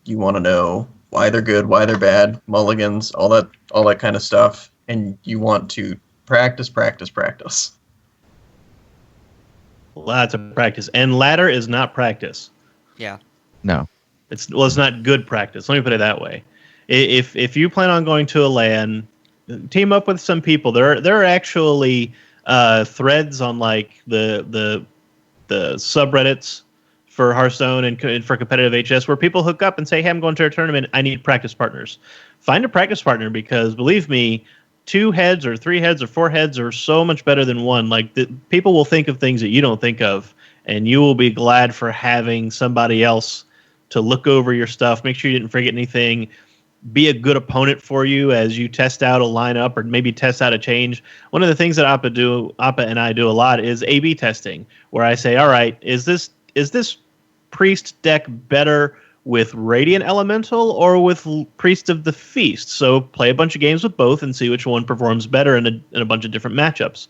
You want to know why they're good, why they're bad, mulligans, all that kind of stuff, and you want to practice. Lots of practice. And ladder is not practice. Yeah. No. It's not good practice. Let me put it that way. If you plan on going to a LAN, team up with some people. There are actually threads on like the subreddits for Hearthstone and for competitive HS where people hook up and say, "Hey, I'm going to a tournament. I need practice partners." Find a practice partner, because believe me, 2 heads or 3 heads or 4 heads are so much better than one. Like people will think of things that you don't think of, and you will be glad for having somebody else to look over your stuff, make sure you didn't forget anything, be a good opponent for you as you test out a lineup or maybe test out a change. One of the things that Appa and I do a lot is A/B testing, where I say, all right, is this Priest deck better with Radiant Elemental or with Priest of the Feast? So play a bunch of games with both and see which one performs better in a bunch of different matchups.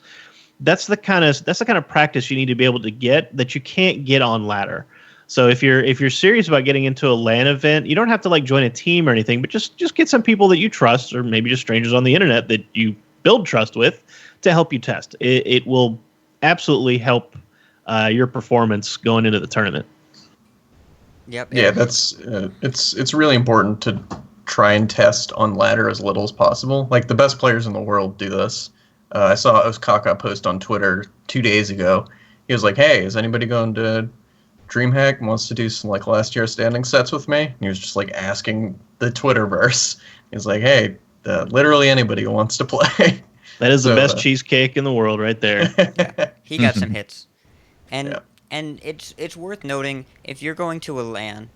That's the kind of practice you need to be able to get that you can't get on ladder. So if you're serious about getting into a LAN event, you don't have to like join a team or anything, but just get some people that you trust, or maybe just strangers on the internet that you build trust with, to help you test. It will absolutely help your performance going into the tournament. Yep. Yeah, that's it's really important to try and test on ladder as little as possible. Like the best players in the world do this. I saw Oskaka post on Twitter 2 days ago. He was like, "Hey, is anybody going to DreamHack and wants to do some like last year standing sets with me?" And he was just like asking the Twitterverse. He's like, "Hey, literally anybody who wants to play." That is the best cheesecake in the world right there. Yeah, he got some hits. And Yeah. and it's worth noting, if you're going to a LAN,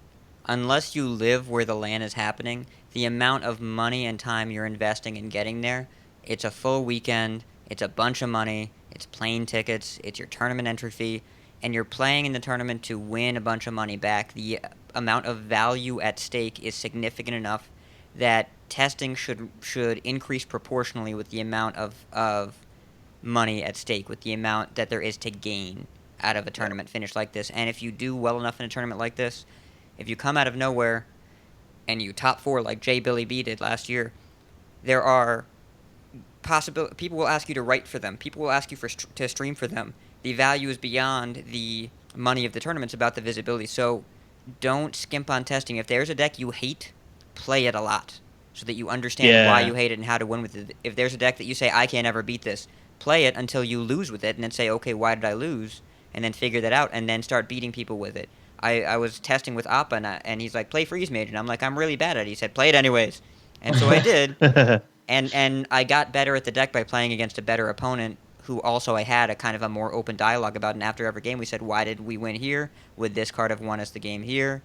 unless you live where the LAN is happening, the amount of money and time you're investing in getting there, it's a full weekend, it's a bunch of money, it's plane tickets, it's your tournament entry fee, and you're playing in the tournament to win a bunch of money back. The amount of value at stake is significant enough that testing should increase proportionally with the amount of money at stake, with the amount that there is to gain out of a tournament finish like this. And if you do well enough in a tournament like this, if you come out of nowhere and you top 4 like J. Billy B did last year, there are possibility. People will ask you to write for them. People will ask you to stream for them. The value is beyond the money of the tournament. It's about the visibility. So don't skimp on testing. If there's a deck you hate, play it a lot so that you understand why you hate it and how to win with it. If there's a deck that you say, I can't ever beat this, play it until you lose with it and then say, okay, why did I lose? And then figure that out and then start beating people with it. I was testing with Appa and he's like, play Freeze Mage. And I'm like, I'm really bad at it. He said, play it anyways. And so I did. And I got better at the deck by playing against a better opponent who also I had a kind of a more open dialogue about. And after every game, we said, why did we win here? Would this card have won us the game here?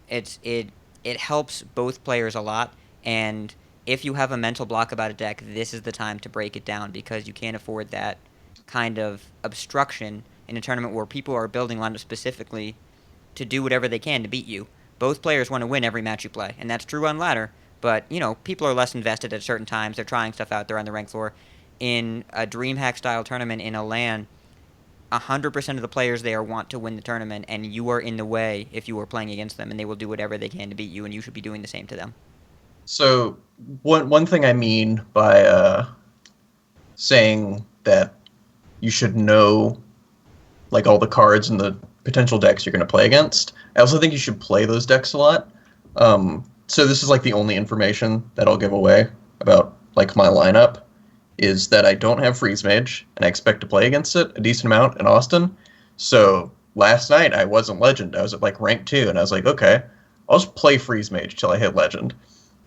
It helps both players a lot. And if you have a mental block about a deck, this is the time to break it down because you can't afford that kind of obstruction in a tournament where people are building lineups specifically to do whatever they can to beat you. Both players want to win every match you play, and that's true on ladder. But, you know, people are less invested at certain times. They're trying stuff out. They're on the ranked floor. In a DreamHack-style tournament in a LAN, 100% of the players there want to win the tournament, and you are in the way if you are playing against them, and they will do whatever they can to beat you, and you should be doing the same to them. So one thing I mean by saying that you should know like all the cards and the potential decks you're going to play against, I also think you should play those decks a lot. So this is like the only information that I'll give away about like my lineup is that I don't have Freeze Mage and I expect to play against it a decent amount in Austin. So last night I wasn't Legend. I was at like rank 2 and I was like, okay, I'll just play Freeze Mage till I hit Legend.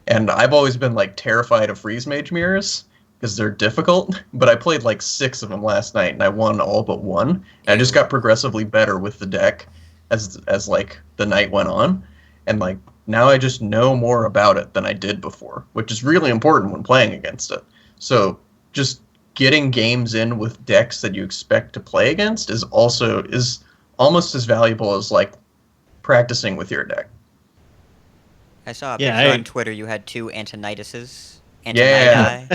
And I've always been like terrified of Freeze Mage mirrors because they're difficult, but I played like 6 of them last night and I won all but one. And I just got progressively better with the deck as like the night went on. And like now I just know more about it than I did before, which is really important when playing against it. So just getting games in with decks that you expect to play against is almost as valuable as like practicing with your deck. I saw a picture on Twitter. You had 2 Antonitises. Yeah.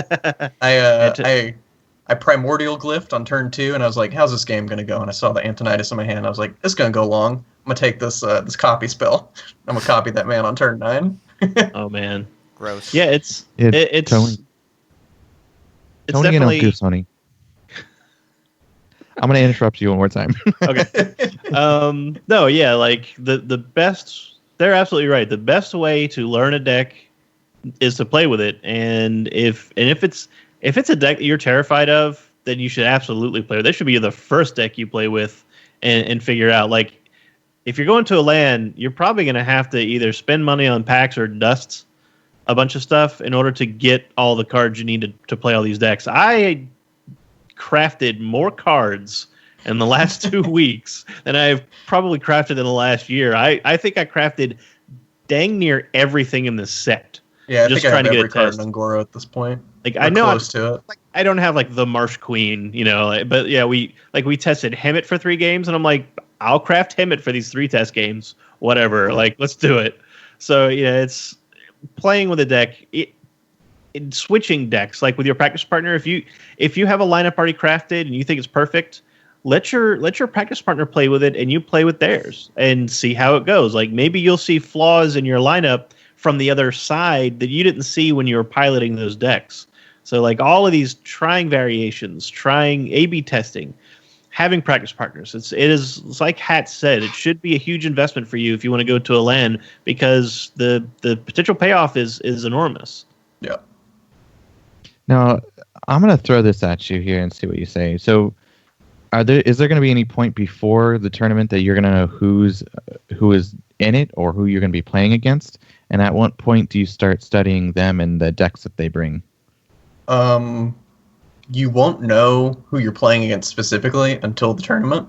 I primordial glyphed on turn 2, and I was like, how's this game going to go? And I saw the Antonitis in my hand. I was like, it's going to go long. I'm going to take this copy spell. I'm going to copy that man on turn 9. Oh, man. Gross. Yeah, it's Tony, definitely... you don't do, Tony. I'm going to interrupt you one more time. Okay. No, yeah, like the best... They're absolutely right. The best way to learn a deck is to play with it. And if it's a deck that you're terrified of, then you should absolutely play with it. That should be the first deck you play with and figure out. Like, if you're going to a LAN, you're probably going to have to either spend money on packs or dust a bunch of stuff in order to get all the cards you need to play all these decks. I crafted more cards in the last 2 weeks than I've probably crafted in the last year. I think I crafted dang near everything in this set. Yeah, I just think trying I have to get every a card test. in Angora at this point. Like We're I know close to it. Like, I don't have like the Marsh Queen, you know, but yeah, we tested Hemet for 3 games, and I'm like, I'll craft Hemet for these 3 test games, whatever. Like, let's do it. So yeah, it's playing with a deck. Switching decks, like with your practice partner, if you have a lineup already crafted and you think it's perfect, let your practice partner play with it and you play with theirs and see how it goes. Like maybe you'll see flaws in your lineup from the other side that you didn't see when you were piloting those decks. So like all of these trying variations, trying A/B testing, having practice partners. It's like Hat said, it should be a huge investment for you if you want to go to a LAN because the potential payoff is enormous. Yeah. Now, I'm going to throw this at you here and see what you say. So, is there going to be any point before the tournament that you're going to know who is in it or who you're going to be playing against? And at what point do you start studying them and the decks that they bring? You won't know who you're playing against specifically until the tournament,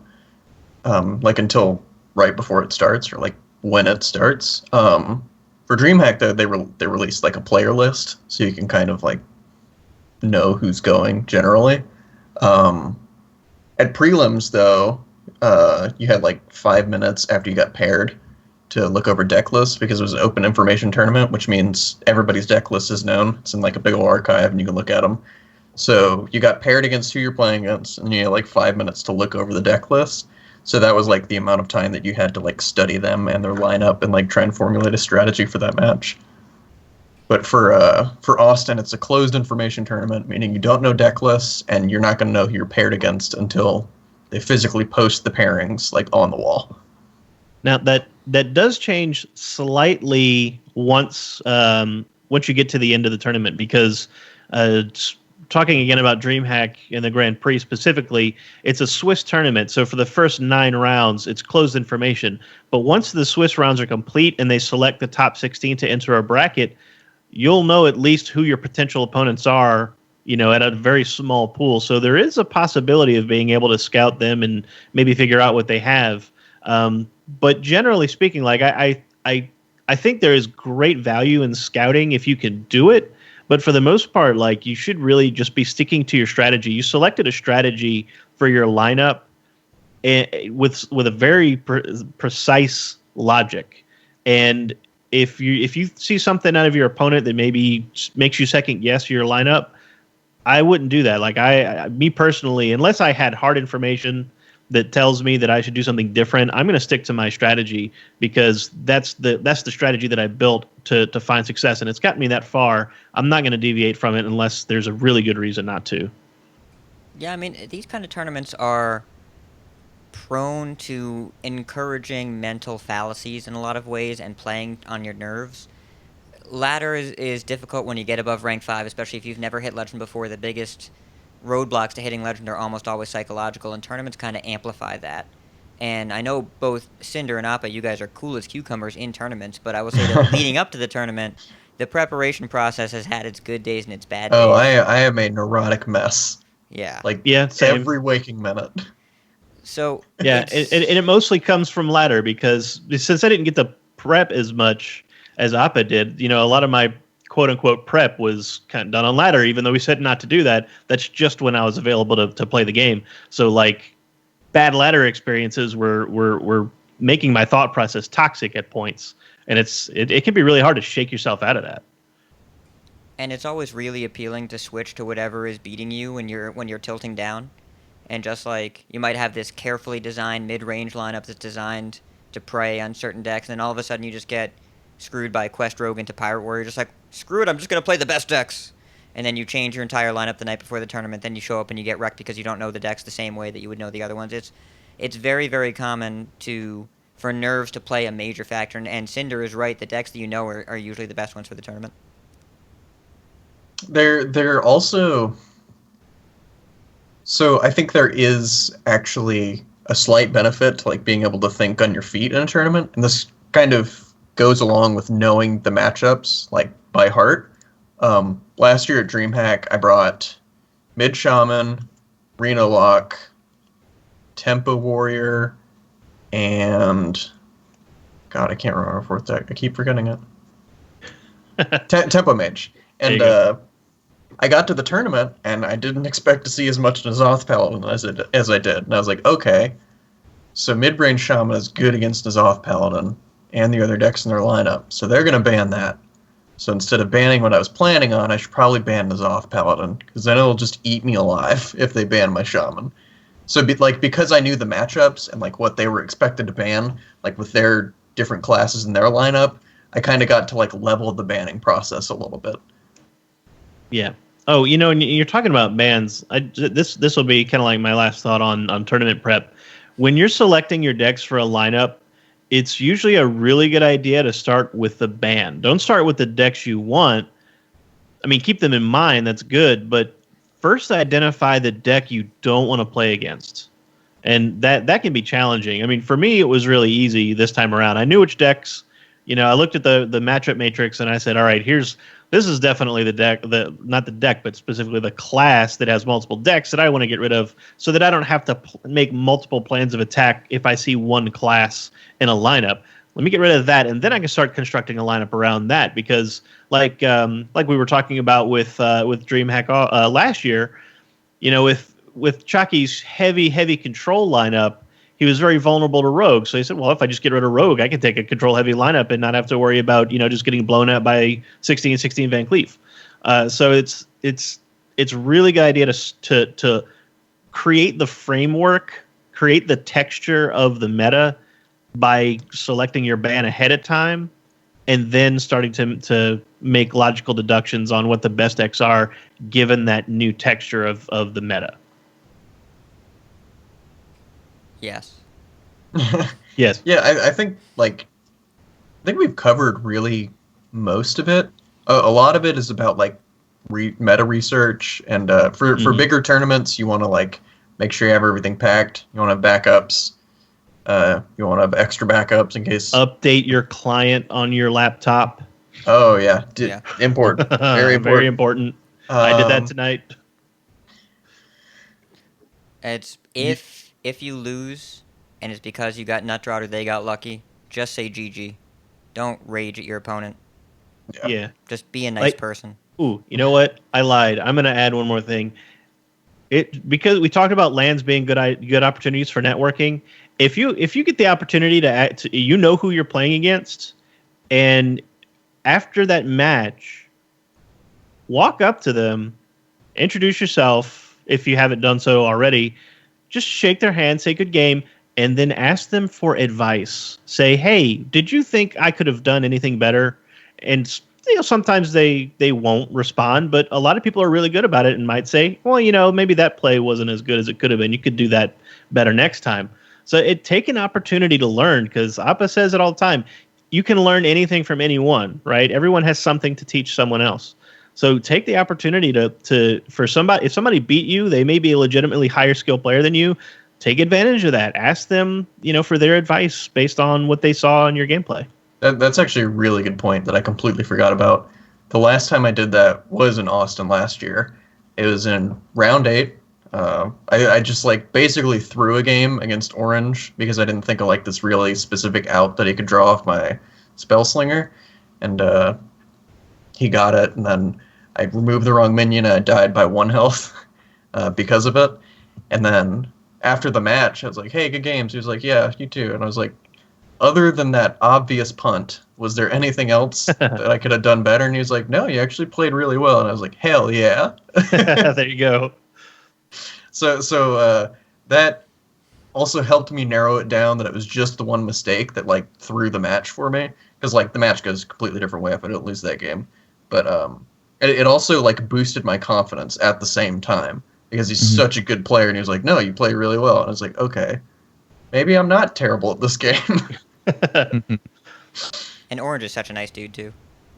like until right before it starts or like when it starts. For DreamHack, though, they released like a player list, so you can kind of like know who's going generally. At prelims, though, you had like 5 minutes after you got paired to look over deck lists because it was an open information tournament, which means everybody's deck list is known. It's in like a big old archive and you can look at them. So you got paired against who you're playing against and you had like 5 minutes to look over the deck list. So that was like the amount of time that you had to like study them and their lineup and like try and formulate a strategy for that match. But for Austin, it's a closed information tournament, meaning you don't know deck lists, and you're not going to know who you're paired against until they physically post the pairings like on the wall. Now that does change slightly once you get to the end of the tournament, because talking again about DreamHack and the Grand Prix specifically, it's a Swiss tournament. So for the first 9 rounds, it's closed information. But once the Swiss rounds are complete and they select the top 16 to enter a bracket, you'll know at least who your potential opponents are, at a very small pool. So there is a possibility of being able to scout them and maybe figure out what they have. But generally speaking, like I think there is great value in scouting if you can do it. But for the most part, like, you should really just be sticking to your strategy. You selected a strategy for your lineup with a very precise logic. And if you see something out of your opponent that maybe makes you second guess your lineup, I wouldn't do that. Like me personally, unless I had hard information that tells me that I should do something different, I'm going to stick to my strategy, because that's the strategy that I built to find success, and it's gotten me that far. I'm not going to deviate from it unless there's a really good reason not to. Yeah, I mean, these kind of tournaments are prone to encouraging mental fallacies in a lot of ways and playing on your nerves. Ladder is difficult when you get above rank 5, especially if you've never hit Legend before. The biggest roadblocks to hitting Legend are almost always psychological, and tournaments kind of amplify that. And I know both Cinder and Appa, you guys are cool as cucumbers in tournaments, but I will say that leading up to the tournament, the preparation process has had its good days and its bad days. Oh, I am a neurotic mess. Yeah. Like, same. every waking minute. So yeah, and it mostly comes from Ladder, because since I didn't get to prep as much as Appa did, a lot of my quote-unquote prep was kind of done on Ladder, even though we said not to do that. That's just when I was available to play the game. So, like, bad Ladder experiences were making my thought process toxic at points, and it can be really hard to shake yourself out of that. And it's always really appealing to switch to whatever is beating you when you're tilting down. And just like, you might have this carefully designed mid-range lineup that's designed to prey on certain decks, and then all of a sudden you just get screwed by Quest Rogue into Pirate Warrior. Just like, screw it, I'm just going to play the best decks. And then you change your entire lineup the night before the tournament, then you show up and you get wrecked because you don't know the decks the same way that you would know the other ones. It's very, very common for nerves to play a major factor, and Cinder is right, the decks that you know are usually the best ones for the tournament. They're also... So I think there is actually a slight benefit to, like, being able to think on your feet in a tournament, and this kind of goes along with knowing the matchups, like, by heart. Last year at DreamHack, I brought Mid Shaman, Reno Lock, Tempo Warrior, and God, I can't remember fourth deck. I keep forgetting it. Tempo Mage. And I got to the tournament, and I didn't expect to see as much N'Zoth Paladin as I did. And I was like, okay, so mid-range Shaman is good against N'Zoth Paladin and the other decks in their lineup, so they're going to ban that. So instead of banning what I was planning on, I should probably ban N'Zoth Paladin, because then it'll just eat me alive if they ban my Shaman. So because I knew the matchups and, like, what they were expected to ban, like, with their different classes in their lineup, I kind of got to, like, level the process a little bit. Yeah. Oh, and you're talking about bans. This will be kind of like my last thought on tournament prep. When you're selecting your decks for a lineup, it's usually a really good idea to start with the ban. Don't start with the decks you want. I mean, keep them in mind. That's good. But first identify the deck you don't want to play against. And that can be challenging. I mean, for me, it was really easy this time around. I knew which decks. I looked at the matchup matrix and I said, all right, this is definitely the deck, not the deck, but specifically the class that has multiple decks that I want to get rid of, so that I don't have to make multiple plans of attack if I see one class in a lineup. Let me get rid of that, and then I can start constructing a lineup around that. Because, like we were talking about with DreamHack last year, with Chucky's heavy control lineup, he was very vulnerable to Rogue. So he said, well, if I just get rid of Rogue, I can take a control-heavy lineup and not have to worry about, just getting blown out by 16 Van Cleef. So it's really good idea to create the framework, create the texture of the meta by selecting your ban ahead of time, and then starting to make logical deductions on what the best decks are given that new texture of the meta. Yes. Yes. Yeah, I think we've covered really most of it. A lot of it is about like meta research, and for bigger tournaments, you want to like make sure you have everything packed. You want to have backups. You want to have extra backups in case. Update your client on your laptop. Oh yeah, Yeah. important. Very important. Very important. I did that tonight. It's if you lose and it's because you got nut drawn or they got lucky, just say GG. Don't rage at your opponent. Yeah. Just be a nice person. Ooh, you know what? I lied. I'm going to add one more thing. Because we talked about lands being good opportunities for networking. If you get the opportunity to you know who you're playing against, and after that match, walk up to them, introduce yourself if you haven't done so already. Just shake their hand, say good game, and then ask them for advice. Say, hey, did you think I could have done anything better? And sometimes they won't respond, but a lot of people are really good about it and might say, well, maybe that play wasn't as good as it could have been. You could do that better next time. So take an opportunity to learn, because Appa says it all the time. You can learn anything from anyone, right? Everyone has something to teach someone else. So take the opportunity for somebody. If somebody beat you, they may be a legitimately higher skill player than you. Take advantage of that. Ask them, for their advice based on what they saw in your gameplay. That's actually a really good point that I completely forgot about. The last time I did that was in Austin last year. It was in round 8. I just basically threw a game against Orange because I didn't think of this really specific out that he could draw off my Spell Slinger, and he got it, and then I removed the wrong minion and I died by 1 health because of it. And then after the match, I was like, hey, good games. He was like, yeah, you too. And I was like, other than that obvious punt, was there anything else that I could have done better? And he was like, no, you actually played really well. And I was like, hell yeah. There you go. So that also helped me narrow it down that it was just the one mistake that threw the match for me. Because the match goes a completely different way if I don't lose that game. But it also boosted my confidence at the same time, because he's such a good player. And he was like, no, you play really well. And I was like, okay, maybe I'm not terrible at this game. And Orange is such a nice dude too.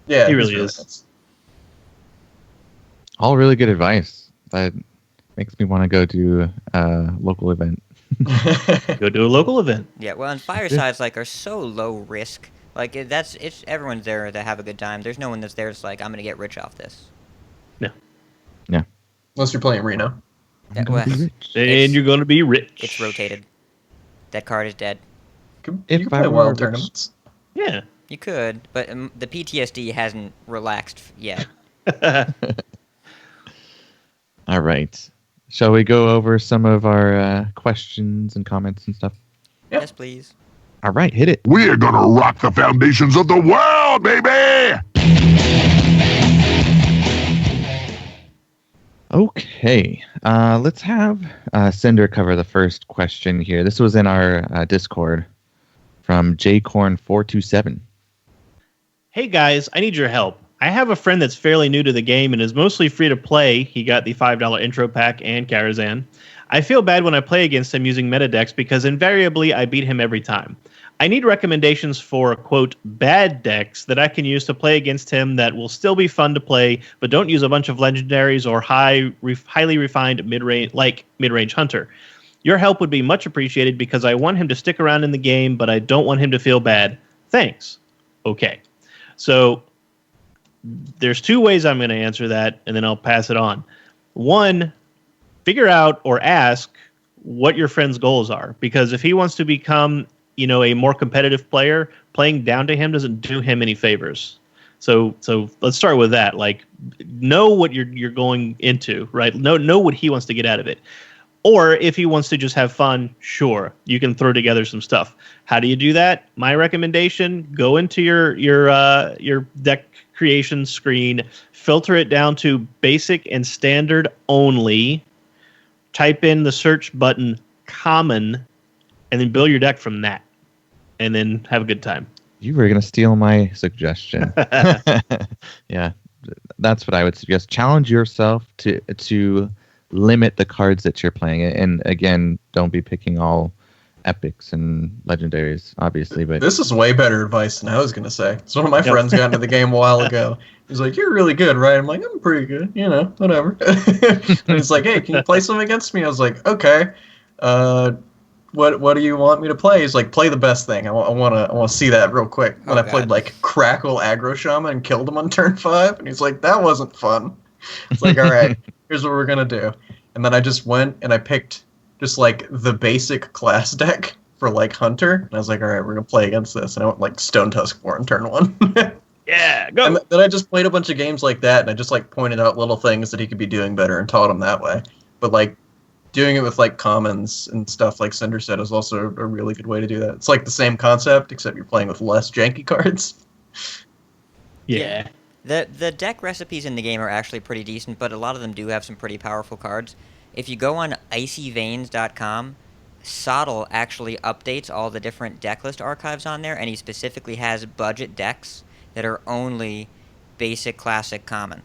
Yeah, he really is. Nice. All really good advice. That makes me want to go to a local event. Go to a local event. Yeah, well, and firesides are so low risk. It's everyone's there to have a good time. There's no one that's there that's I'm gonna get rich off this. No. Yeah. Unless you're playing Reno. Yeah, well, and you're gonna be rich. It's rotated. That card is dead. You can play wild tournaments. Yeah. You could, but the PTSD hasn't relaxed yet. All right. Shall we go over some of our questions and comments and stuff? Yep. Yes, please. All right, hit it. We're gonna rock the foundations of the world, baby! Okay, let's have Cinder cover the first question here. This was in our Discord from jcorn427. Hey guys, I need your help. I have a friend that's fairly new to the game and is mostly free to play. He got the $5 intro pack and Karazhan. I feel bad when I play against him using meta decks because invariably I beat him every time. I need recommendations for, quote, bad decks that I can use to play against him that will still be fun to play, but don't use a bunch of legendaries or highly refined mid-range hunter. Your help would be much appreciated because I want him to stick around in the game, but I don't want him to feel bad. Thanks. Okay. So there's 2 ways I'm going to answer that, and then I'll pass it on. 1, figure out or ask what your friend's goals are, because if he wants to become a more competitive player, playing down to him doesn't do him any favors. So let's start with that. Know what you're going into, right? Know what he wants to get out of it. Or if he wants to just have fun, sure, you can throw together some stuff. How do you do that? My recommendation: go into your deck creation screen, filter it down to basic and standard only. Type in the search button common, and then build your deck from that. And then have a good time. You were gonna steal my suggestion. Yeah, that's what I would suggest. Challenge yourself to limit the cards that you're playing, and again, don't be picking all epics and legendaries, obviously. But This is way better advice than I was gonna say. So one of my Yep. friends got into the game a while ago. He's like, "You're really good, right?" I'm like, "I'm pretty good, whatever." And he's like, "Hey, can you play some against me?" I was like, "Okay. What do you want me to play?" He's like, "Play the best thing. I want to see that real quick." Then Oh, I played God. like Crackle Aggro Shaman and killed him on turn 5, and he's like, "That wasn't fun." It's like, "All right, here's what we're gonna do." And then I just went and I picked just like the basic class deck for like Hunter, and I was like, "All right, we're gonna play against this." And I went like Stone Tusk War in turn 1. Yeah, go. And then I just played a bunch of games like that, and I just like pointed out little things that he could be doing better and taught him that way. But like doing it with like commons and stuff like Cinder said is also a really good way to do that. It's like the same concept, except you're playing with less janky cards. Yeah. The deck recipes in the game are actually pretty decent, but a lot of them do have some pretty powerful cards. If you go on icyveins.com, Sottle actually updates all the different deck list archives on there, and he specifically has budget decks that are only basic, classic, common.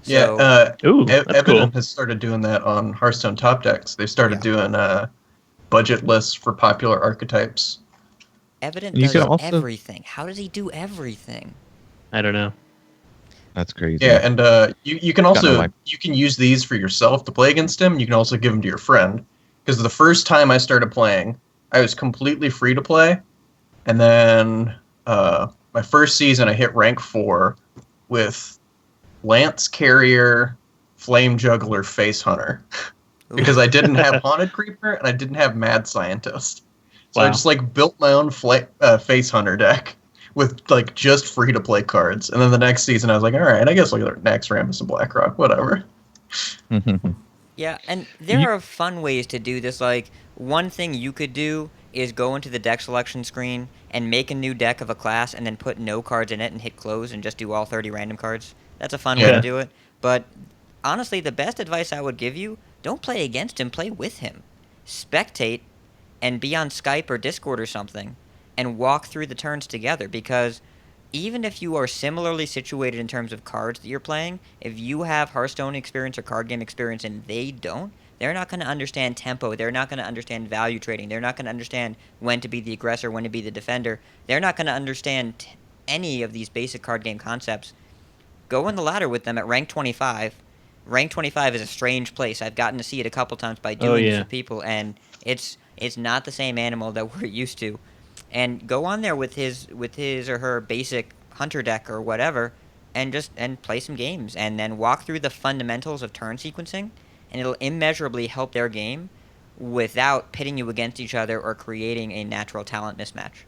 So, Yeah, Ooh, that's Evident cool. has started doing that on Hearthstone top decks. They've started Yeah. doing budget lists for popular archetypes. Evident And you does can also- everything. How does he do everything? I don't know. that's crazy. Yeah, and you can Got no also life. you can use these for yourself to play against him. You can also give them to your friend. Because the first time I started playing, I was completely free to play, and then my first season I hit rank 4 with Lance Carrier, Flame Juggler, Face Hunter. Because I didn't have Haunted Creeper and I didn't have Mad Scientist. So I Wow. just like built my own Face Hunter deck with like just free to play cards. And then the next season I was like, all right, I guess I'll get next Rammus and Blackrock, whatever. Yeah, and there are fun ways to do this. Like, one thing you could do is go into the deck selection screen and make a new deck of a class and then put no cards in it and hit close and just do all 30 random cards. That's a fun way Yeah. to do it. But honestly, the best advice I would give you, don't play against him, play with him. Spectate and be on Skype or Discord or something and walk through the turns together, because even if you are similarly situated in terms of cards that you're playing, if you have Hearthstone experience or card game experience and they don't, they're not going to understand tempo. They're not going to understand value trading. They're not going to understand when to be the aggressor, when to be the defender. They're not going to understand any of these basic card game concepts. Go in the ladder with them at rank 25. Rank 25 is a strange place. I've gotten to see it a couple times by doing this yeah. with people, and it's not the same animal that we're used to. And go on there with his or her basic hunter deck or whatever, and play some games, and then walk through the fundamentals of turn sequencing, and it'll immeasurably help their game without pitting you against each other or creating a natural talent mismatch.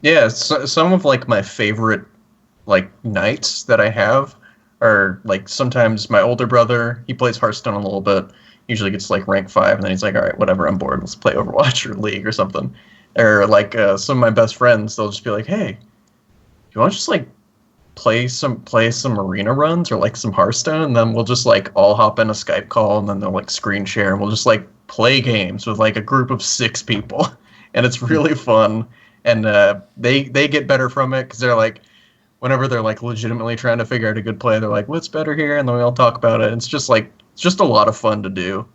Yeah, some of like my favorite like nights that I have are like sometimes my older brother, he plays Hearthstone a little bit, usually gets like rank 5, and then he's like, all right, whatever, I'm bored, let's play Overwatch or League or something. Or like some of my best friends, they'll just be like, hey, do you want to just like play some arena runs or like some Hearthstone? And then we'll just like all hop in a Skype call, and then they'll like screen share, and we'll just like play games with like a group of 6 people. And it's really fun. And they get better from it because they're like, whenever they're like legitimately trying to figure out a good play, they're like, what's better here? And then we all talk about it. It's just a lot of fun to do,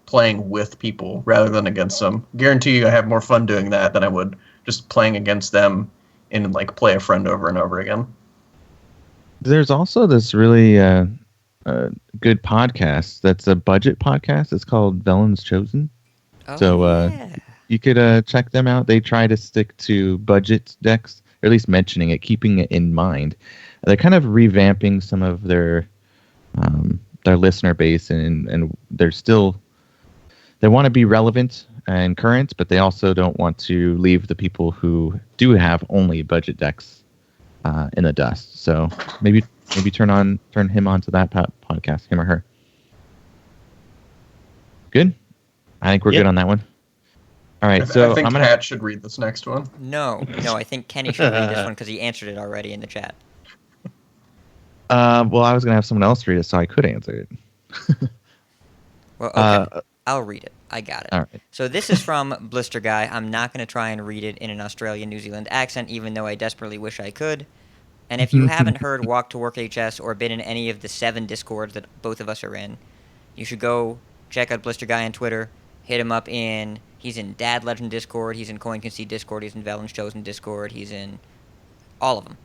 playing with people rather than against them. Guarantee you I have more fun doing that than I would just playing against them and like play a friend over and over again. There's also this really good podcast that's a budget podcast. It's called Velen's Chosen. Oh, So, yeah. You could check them out. They try to stick to budget decks, or at least mentioning it, keeping it in mind. They're kind of revamping some of their listener base, and they want to be relevant and current, but they also don't want to leave the people who do have only budget decks in the dust. So maybe turn him onto that podcast, him or her. Good. I think we're good on that one. All right, so I think I'm gonna. Pat should read this next one. No, I think Kenny should read this one because he answered it already in the chat. Well, I was gonna have someone else read it, so I could answer it. Well, okay. I'll read it. I got it. All right. So this is from Blister Guy. I'm not going to try and read it in an Australian New Zealand accent, even though I desperately wish I could. And if you haven't heard Walk to Work HS or been in any of the 7 Discords that both of us are in, you should go check out Blister Guy on Twitter. Hit him up he's in Dad Legend Discord, he's in Concede Discord, he's in Velen's Chosen Discord, he's in all of them.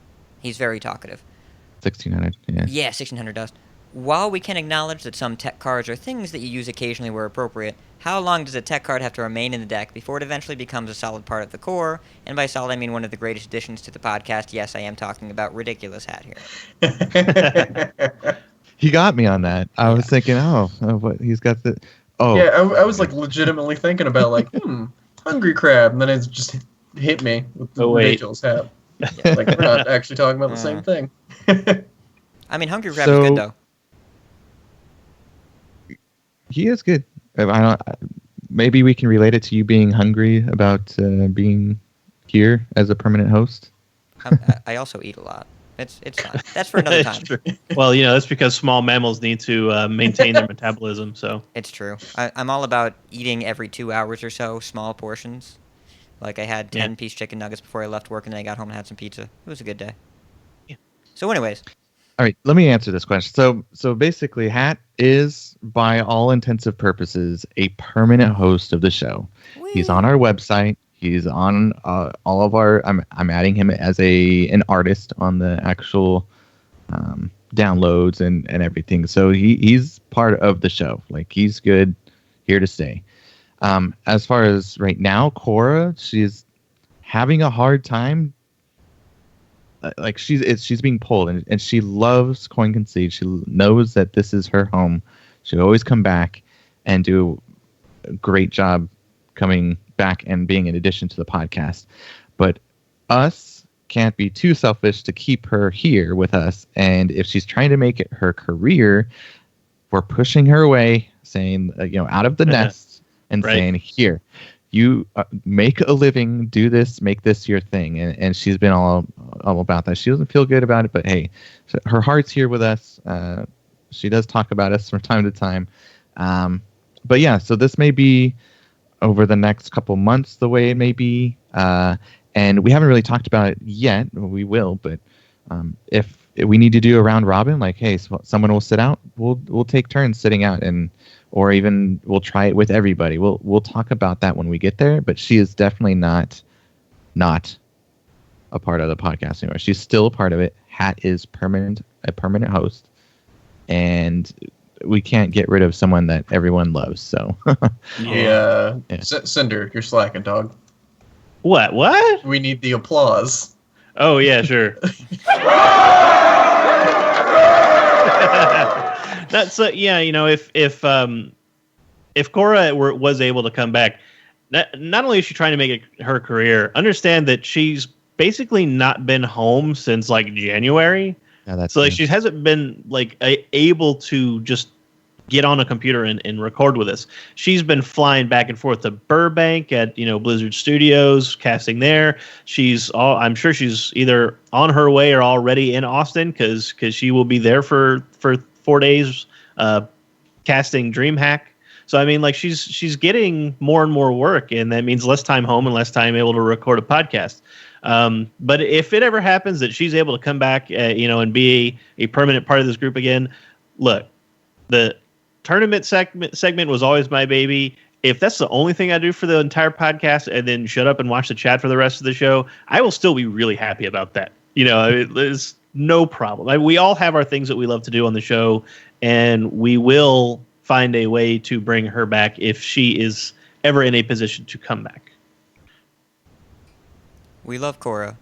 He's very talkative. 1600. Yeah. Yeah, 1600 Dust. While we can acknowledge that some tech cards are things that you use occasionally where appropriate, how long does a tech card have to remain in the deck before it eventually becomes a solid part of the core? And by solid, I mean one of the greatest additions to the podcast. Yes, I am talking about Ridiculous Hat here. He got me on that. I was thinking, what he's got the. Oh. Yeah, I was like legitimately thinking about like, Hungry Crab, and then it just hit me with the Ridiculous Hat. Yeah. Like, we're not actually talking about the same thing. I mean, Hungry Crab is good, though. He is good. I don't. Maybe we can relate it to you being hungry about being here as a permanent host. I also eat a lot. It's fine. That's for another time. Well, that's because small mammals need to maintain their metabolism. So It's true. I'm all about eating every 2 hours or so, small portions. Like I had 10-piece chicken nuggets before I left work, and then I got home and had some pizza. It was a good day. Yeah. So, anyways. All right, let me answer this question. So basically, Hat is, by all intensive purposes, a permanent host of the show. Whee! He's on our website. He's on all of our. I'm adding him as an artist on the actual downloads and everything. So he's part of the show. Like, he's good, here to stay. As far as right now, Cora, she's having a hard time. Like she's being pulled, and she loves Coin Concede. She knows that this is her home. She'll always come back and do a great job coming back and being an addition to the podcast. But us can't be too selfish to keep her here with us. And if she's trying to make it her career, we're pushing her away, saying out of the nest and saying, here, you make a living, do this, make this your thing. And she's been all about that. She doesn't feel good about it, but hey, her heart's here with us. She does talk about us from time to time. But yeah, so this may be over the next couple months the way it may be. And we haven't really talked about it yet. We will, but if we need to do a round robin, like, hey, someone will sit out, we'll take turns sitting out, or even we'll try it with everybody. We'll talk about that when we get there. But she is definitely not a part of the podcast anymore. She's still a part of it. Hat is a permanent host, and we can't get rid of someone that everyone loves. So yeah. Cinder, you're slacking, dog. What? We need the applause. Oh yeah, sure. That's if Cora was able to come back, not only is she trying to make it her career, understand that she's basically not been home since like January. Yeah, so like she hasn't been like able to just get on a computer and record with us. She's been flying back and forth to Burbank at Blizzard Studios, casting there. I'm sure she's either on her way or already in Austin because she will be there for 4 days casting DreamHack. So I mean, like she's getting more and more work, and that means less time home and less time able to record a podcast. But if it ever happens that she's able to come back, and be a permanent part of this group again, look, the tournament segment was always my baby. If that's the only thing I do for the entire podcast and then shut up and watch the chat for the rest of the show, I will still be really happy about that. There's no problem. We all have our things that we love to do on the show, and we will find a way to bring her back if she is ever in a position to come back. We love Cora,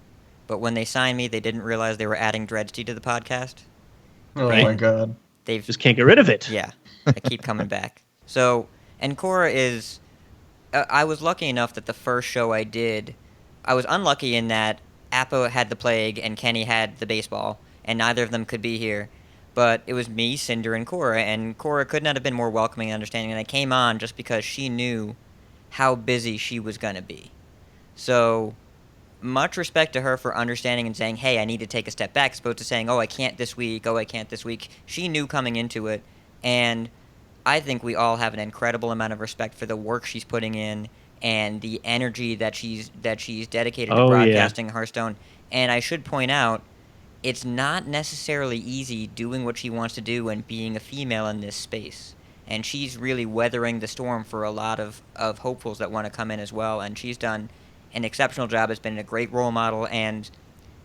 but when they signed me, they didn't realize they were adding Dredge to the podcast. Oh Right? my god. They've Just can't get rid of it. Yeah, I keep coming back. So, and Cora is... I was lucky enough that the first show I did... I was unlucky in that Appa had the plague and Kenny had the baseball, and neither of them could be here. But it was me, Cinder, and Cora could not have been more welcoming and understanding, and I came on just because she knew how busy she was going to be. So, much respect to her for understanding and saying, hey, I need to take a step back, as opposed to saying, oh, I can't this week, She knew coming into it, and I think we all have an incredible amount of respect for the work she's putting in and the energy that she's dedicated to Oh, yeah. broadcasting Hearthstone. And I should point out, it's not necessarily easy doing what she wants to do and being a female in this space. And she's really weathering the storm for a lot of hopefuls that want to come in as well. And she's done an exceptional job, has been a great role model, and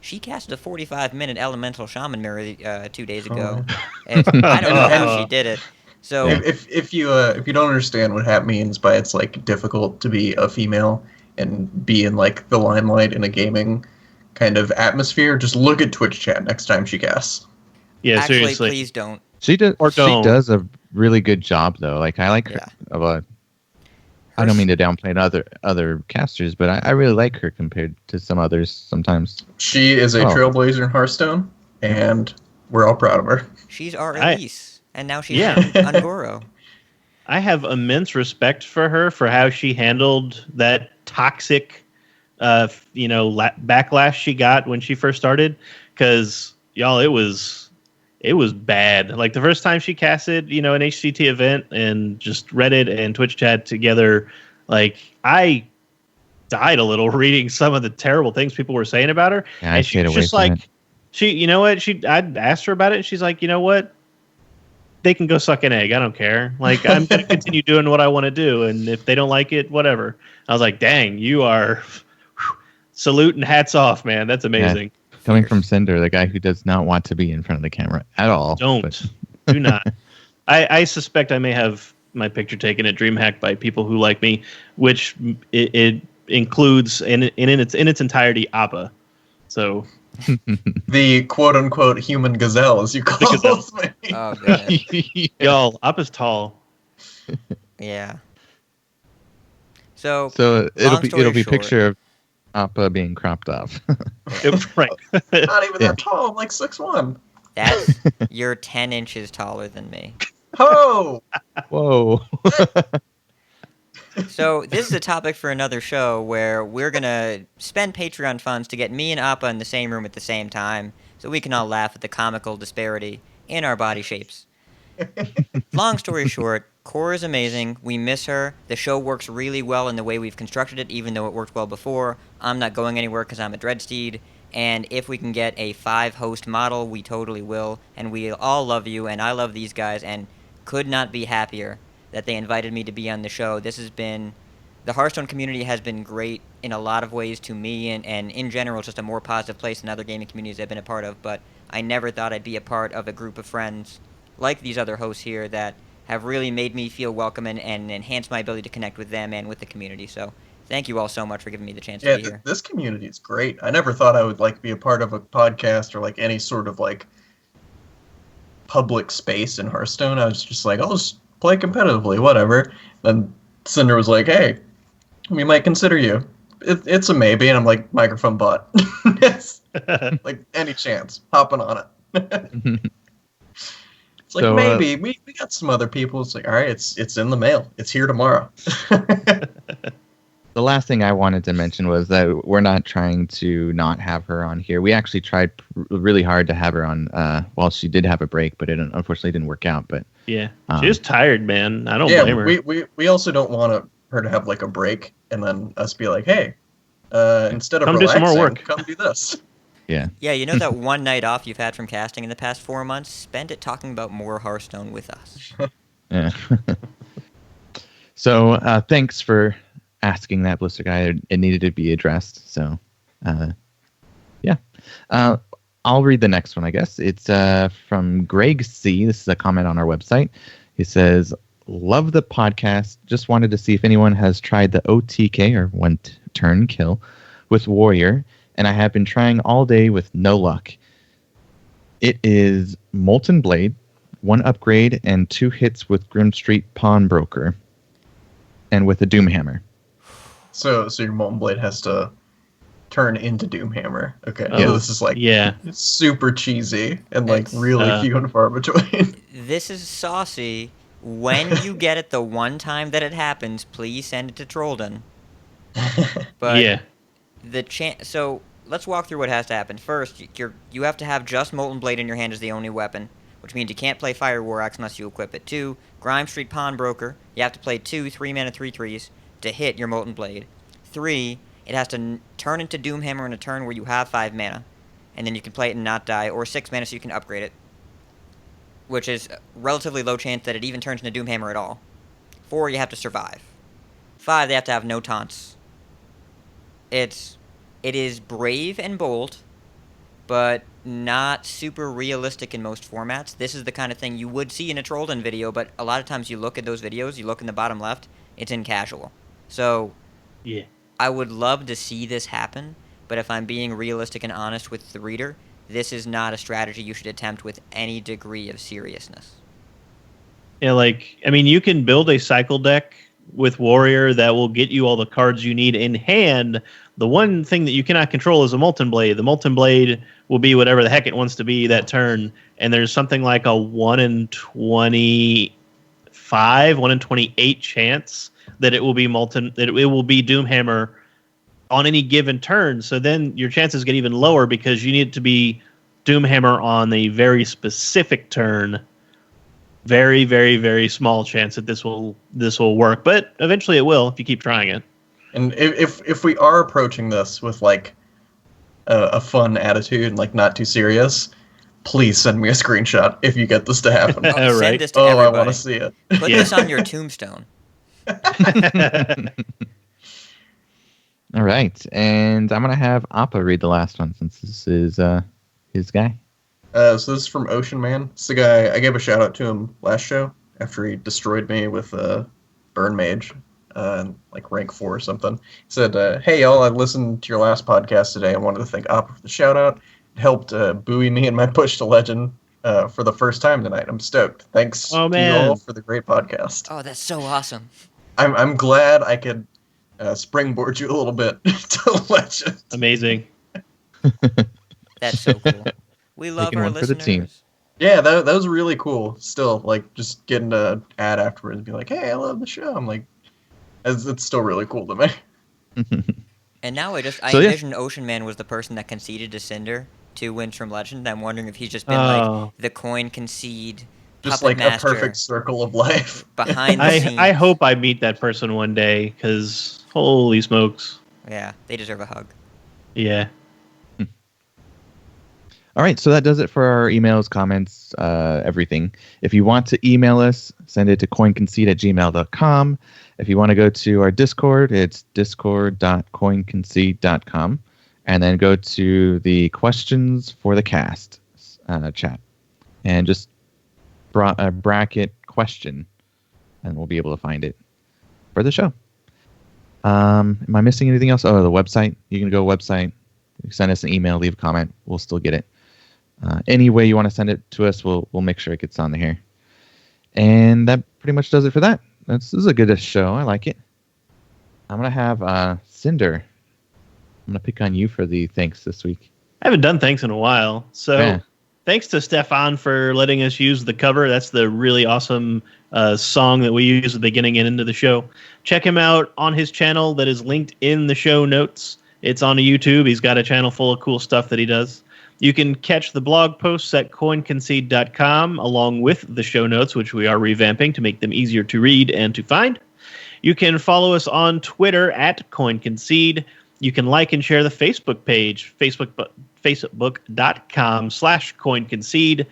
she casted a 45-minute Elemental Shaman Mirror 2 days ago. I don't know how she did it. So If you don't understand what Hat means by it's like difficult to be a female and be in like the limelight in a gaming kind of atmosphere, just look at Twitch chat next time she casts. Yeah, actually, seriously. please don't. She does. Or She don't. does a really good job, though. Like I like her. I don't mean to downplay other casters, but I really like her compared to some others sometimes. She is a Oh. trailblazer in Hearthstone, and we're all proud of her. She's our I- Elise, and now she's Yeah. on Goro. I have immense respect for her for how she handled that toxic, backlash she got when she first started. Because y'all, it was bad. Like the first time she casted, an HCT event and just Reddit and Twitch chat together, like I died a little reading some of the terrible things people were saying about her. Yeah, I and she stayed was away just from like, it. I asked her about it. And she's like, you know what? They can go suck an egg. I don't care. Like, I'm going to continue doing what I want to do. And if they don't like it, whatever. I was like, dang, you are salute and hats off, man. That's amazing. Coming from Cinder, the guy who does not want to be in front of the camera at all. Don't. but- Do not. I suspect I may have my picture taken at DreamHack by people who like me, which it includes in its entirety Appa. So The quote unquote human gazelle, as you call gazelle. me. Oh, God. y'all, Appa's tall. Yeah. So, So Long it'll story be short. picture of Appa being cropped off. Right. Not even Yeah. that tall. I'm like 6'1". that's you're 10 inches taller than me. Oh, Whoa. So this is a topic for another show where we're going to spend Patreon funds to get me and Appa in the same room at the same time so we can all laugh at the comical disparity in our body shapes. Long story short, Cora is amazing. We miss her. The show works really well in the way we've constructed it, even though it worked well before. I'm not going anywhere because I'm a Dreadsteed. And if we can get a 5-host model, we totally will. And we all love you, and I love these guys, and could not be happier that they invited me to be on the show. This has been... The Hearthstone community has been great in a lot of ways to me, and in general, just a more positive place than other gaming communities I've been a part of. But I never thought I'd be a part of a group of friends like these other hosts here that have really made me feel welcome and enhanced my ability to connect with them and with the community. So thank you all so much for giving me the chance yeah. to be here. This community is great. I never thought I would like be a part of a podcast or like any sort of like public space in Hearthstone. I was just like, I'll just play competitively, whatever. Then Cinder was like, hey, we might consider you. It's a maybe, and I'm like, microphone butt. It's like any chance, hopping on it. It's like So, maybe we got some other people. It's like, all right, it's in the mail. It's here tomorrow. The last thing I wanted to mention was that we're not trying to not have her on here. We actually tried really hard to have her on. Well, she did have a break, but it unfortunately didn't work out. But Yeah. She was tired, man. I don't Yeah, blame her. we also don't want her to have like a break and then us be like, hey, instead of Come do some relaxing, more work. come do this. yeah, Yeah, you know that one night off you've had from casting in the past 4 months? Spend it talking about more Hearthstone with us. yeah. So thanks for asking that, Blister Guy. It needed to be addressed. So yeah. I'll read the next one, I guess. It's from Greg C. This is a comment on our website. He says, love the podcast. Just wanted to see if anyone has tried the OTK, or one turn kill, with Warrior, and I have been trying all day with no luck. It is Molten Blade, 1 upgrade, and 2 hits with Grim Street Pawnbroker, and with a Doomhammer. So your Molten Blade has to turn into Doomhammer. Okay, Oh, so this is like Yeah. super cheesy and like It's, really few and far between. This is saucy. When you get it the one time that it happens, please send it to Trollden. But Yeah. So let's walk through what has to happen. First, you have to have just Molten Blade in your hand as the only weapon, which means you can't play Fire War Axe unless you equip it. 2, Grime Street Pawnbroker, you have to play 2 3-mana 3/3s to hit your Molten Blade. 3, it has to turn into Doomhammer in a turn where you have 5 mana, and then you can play it and not die, or 6 mana so you can upgrade it, which is a relatively low chance that it even turns into Doomhammer at all. 4, you have to survive. 5, they have to have no taunts. It is brave and bold, but not super realistic in most formats. This is the kind of thing you would see in a Trollden video, but a lot of times you look at those videos, you look in the bottom left, it's in casual. So, Yeah. I would love to see this happen, but if I'm being realistic and honest with the reader, this is not a strategy you should attempt with any degree of seriousness. Yeah, like, I mean, you can build a cycle deck with Warrior that will get you all the cards you need in hand. The one thing that you cannot control is a Molten Blade. The Molten Blade will be whatever the heck it wants to be that turn, and there's something like a 1 in 25, 1 in 28 chance that it will be Doomhammer on any given turn. So then your chances get even lower because you need it to be Doomhammer on a very specific turn. Very, very, very small chance that this will work, but eventually it will if you keep trying it. And if we are approaching this with like a fun attitude and like not too serious, please send me a screenshot if you get this to happen. Send Right. this to Oh, I everybody. want to see it. Put this on your tombstone. All right, and I'm gonna have Appa read the last one since this is his guy. So this is from Ocean Man. It's the guy I gave a shout out to him last show after he destroyed me with Burn Mage, like rank 4 or something. He said, "Hey y'all, I listened to your last podcast today. I wanted to thank Appa for the shout out. It helped buoy me in my push to legend for the first time tonight. I'm stoked. Thanks to you all for the great podcast. Oh, that's so awesome. I'm glad I could springboard you a little bit to legend. Amazing. That's so cool. We love Taking our one for the listeners. team. Yeah, that was really cool. Still, like, just getting an ad afterwards and be like, hey, I love the show. I'm like, it's still really cool to me. And now I So, envisioned Ocean Man was the person that conceded to Cinder 2 wins from Legend. I'm wondering if he's just been like the coin concede Just puppet like master a perfect circle of life. behind the scenes. I hope I meet that person one day, because holy smokes. Yeah, they deserve a hug. Yeah. All right, so that does it for our emails, comments, everything. If you want to email us, send it to coinconcede@gmail.com. If you want to go to our Discord, it's discord.coinconcede.com. And then go to the questions for the cast chat. And just bracket question, and we'll be able to find it for the show. Am I missing anything else? Oh, the website. You can go to the website, send us an email, leave a comment. We'll still get it. Any way you want to send it to us, we'll make sure it gets on the here. And that pretty much does it for that. This is a good show. I like it. I'm going to have Cinder. I'm going to pick on you for the thanks this week. I haven't done thanks in a while. So Yeah. thanks to Stefan for letting us use the cover. That's the really awesome song that we use at the beginning and end of the show. Check him out on his channel that is linked in the show notes. It's on YouTube. He's got a channel full of cool stuff that he does. You can catch the blog posts at coinconcede.com along with the show notes, which we are revamping to make them easier to read and to find. You can follow us on Twitter at coinconcede. You can like and share the Facebook page, facebook.com/coinconcede.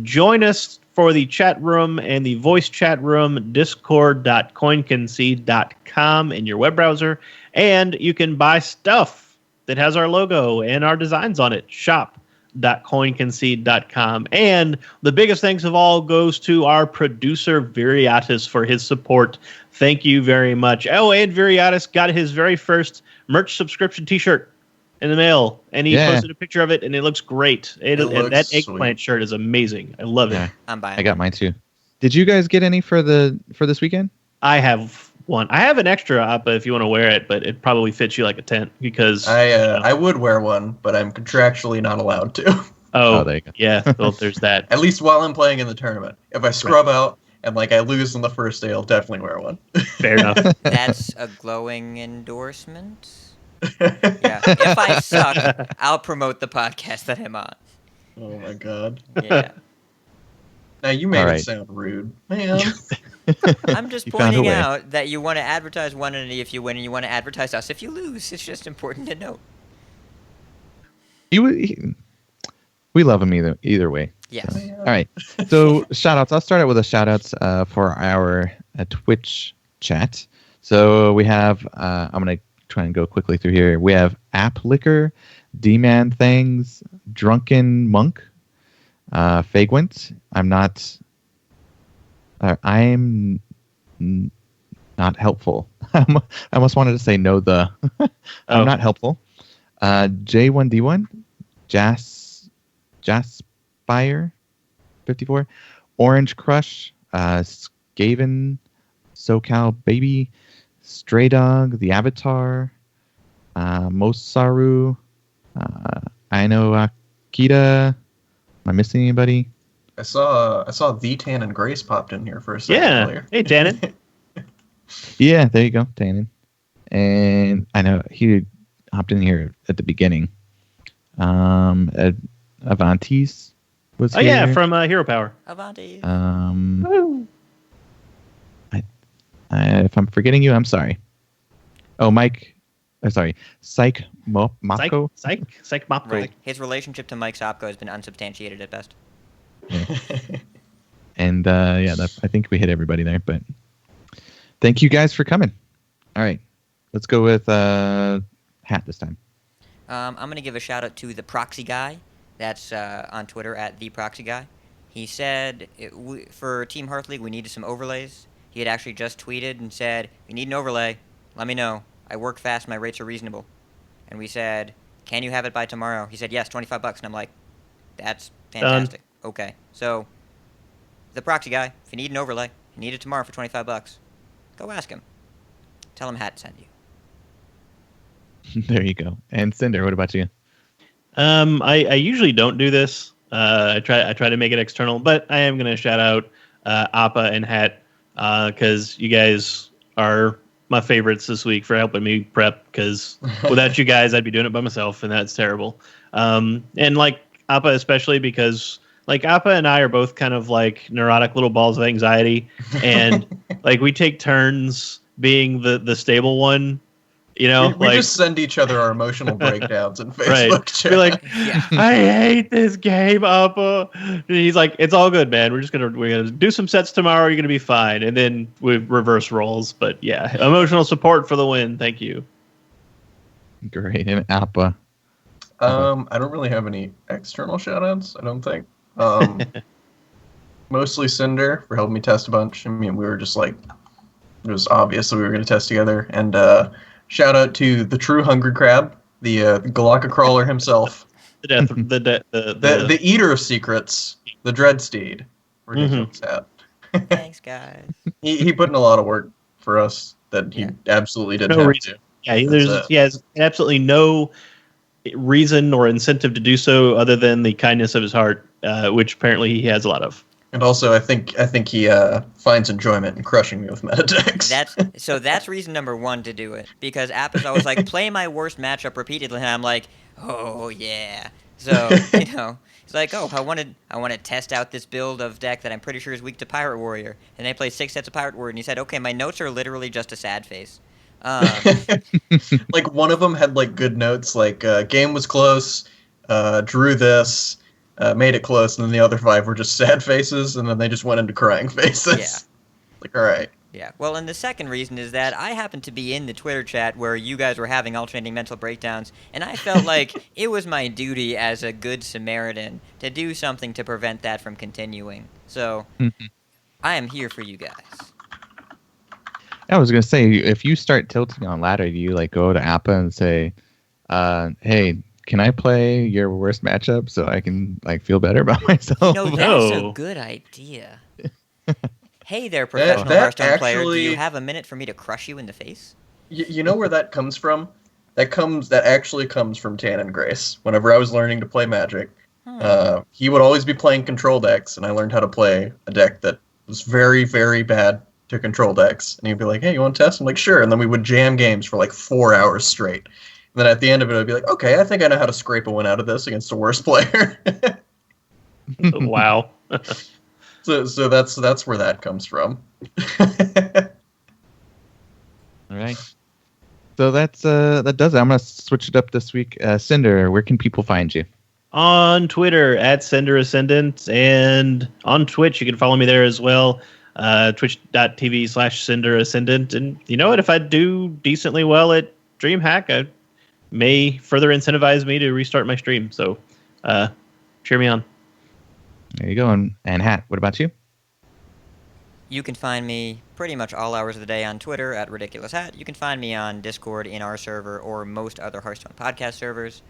Join us for the chat room and the voice chat room, discord.coinconcede.com in your web browser. And you can buy stuff that has our logo and our designs on it. Shop.coinconcede.com. And the biggest thanks of all goes to our producer, Viriatus, for his support. Thank you very much. Oh, and Viriatus got his very first merch subscription t-shirt in the mail, and he posted a picture of it, and it looks great. That eggplant shirt is amazing. I love it. I'm buying. I got mine too. Did you guys get any for this weekend? I have one. I have an extra up if you want to wear it, but it probably fits you like a tent because I would wear one, but I'm contractually not allowed to. Oh, there you go. Yeah, well, there's that. At least while I'm playing in the tournament. If I scrub out and like I lose on the first day, I'll definitely wear one. Fair enough. That's a glowing endorsement. Yeah. If I suck, I'll promote the podcast that I'm on. Oh my god. Yeah. Now you made All it right. sound rude, man. I'm just You found a pointing way. out that you want to advertise one entity if you win, and you want to advertise us if you lose. It's just important to note. We love him either way. Yes. So, all right. So shout outs. I'll start out with the shout outs for our Twitch chat. So we have, I'm going to try and go quickly through here. We have App Liquor, D-Man Things, Drunken Monk, Fagwent. I'm not helpful. I almost wanted to say no the. I'm not helpful. J1D1, Jaspire 54, Orange Crush, Skaven, SoCal Baby, Stray Dog, The Avatar, Mosaru, Aino Akita. Am I missing anybody? I saw the Tan and Grace popped in here for a second Yeah. earlier. Hey, Tannen. Yeah, there you go, Tannen. And I know he hopped in here at the beginning. Avantis was here. Yeah, from Hero Power. Avanti. If I'm forgetting you, I'm sorry. Oh, Mike. Sorry. Psych Mako. Psych Mopko. Right. His relationship to Mike Sopko has been unsubstantiated at best. And I think we hit everybody there. But thank you guys for coming. All right. Let's go with Hat this time. I'm going to give a shout out to the Proxy Guy. That's on Twitter at the Proxy Guy. He said for Team Hearth League we needed some overlays. He had actually just tweeted and said, "We need an overlay. Let me know. I work fast. My rates are reasonable." And we said, "Can you have it by tomorrow?" He said, "Yes, $25." And I'm like, "That's fantastic." Okay, so the Proxy Guy, if you need an overlay, you need it tomorrow for $25. Go ask him. Tell him Hat sent you. There you go. And Cinder, what about you? I usually don't do this. I try to make it external, but I am going to shout out Appa and Hat because you guys are my favorites this week for helping me prep. Because without you guys, I'd be doing it by myself, and that's terrible. And like Appa especially because like Appa and I are both kind of like neurotic little balls of anxiety, and like we take turns being the stable one. You know, we just send each other our emotional breakdowns in Facebook chat. We're like, I hate this game, Appa. And he's like, it's all good, man. We're gonna do some sets tomorrow. You're gonna be fine. And then we reverse roles. But yeah, emotional support for the win. Thank you. Great. And Appa. I don't really have any external shoutouts, I don't think. Mostly Cinder for helping me test a bunch. I mean, we were just like, it was obvious that we were going to test together. And shout out to the true Hungry Crab, the Galaka Crawler himself. The eater of secrets, the Dreadsteed. Ridiculous hat. Thanks, guys. He put in a lot of work for us that he absolutely didn't No have reason. to. Yeah, he has absolutely no reason or incentive to do so other than the kindness of his heart, which apparently he has a lot of. And also, I think he finds enjoyment in crushing me with meta decks. That's reason number one to do it, because App is always like, play my worst matchup repeatedly, and I'm like, oh yeah. So it's like, oh, I want to test out this build of deck that I'm pretty sure is weak to Pirate Warrior, and they played 6 sets of Pirate Warrior, and he said, okay, my notes are literally just a sad face. Like one of them had like good notes, like game was close, drew this. Made it close, and then the other 5 were just sad faces, and then they just went into crying faces. Yeah. Like, all right. Yeah. Well, and the second reason is that I happened to be in the Twitter chat where you guys were having alternating mental breakdowns, and I felt like it was my duty as a good Samaritan to do something to prevent that from continuing. So, I am here for you guys. I was gonna say, if you start tilting on ladder, do you like go to Appa and say, "Hey, can I play your worst matchup so I can like feel better about myself?" No, that's a good idea. Hey there, professional Hearthstone player. Do you have a minute for me to crush you in the face? You know where that comes from? That actually comes from Tan and Grace. Whenever I was learning to play Magic, he would always be playing control decks, and I learned how to play a deck that was very, very bad to control decks. And he'd be like, "Hey, you want to test?" I'm like, "Sure." And then we would jam games for like 4 hours straight. And then at the end of it, I'd be like, "Okay, I think I know how to scrape a win out of this against a worse player." Wow. So that's where that comes from. All right. So that does it. I'm gonna switch it up this week. Cinder, where can people find you? On Twitter at Sender Ascendant, and on Twitch you can follow me there as well. Twitch.tv/Sender Ascendant. And you know what? If I do decently well at DreamHack, I may further incentivize me to restart my stream. So cheer me on. There you go. And Hat, what about you? You can find me pretty much all hours of the day on Twitter at Ridiculous Hat. You can find me on Discord in our server or most other Hearthstone podcast servers,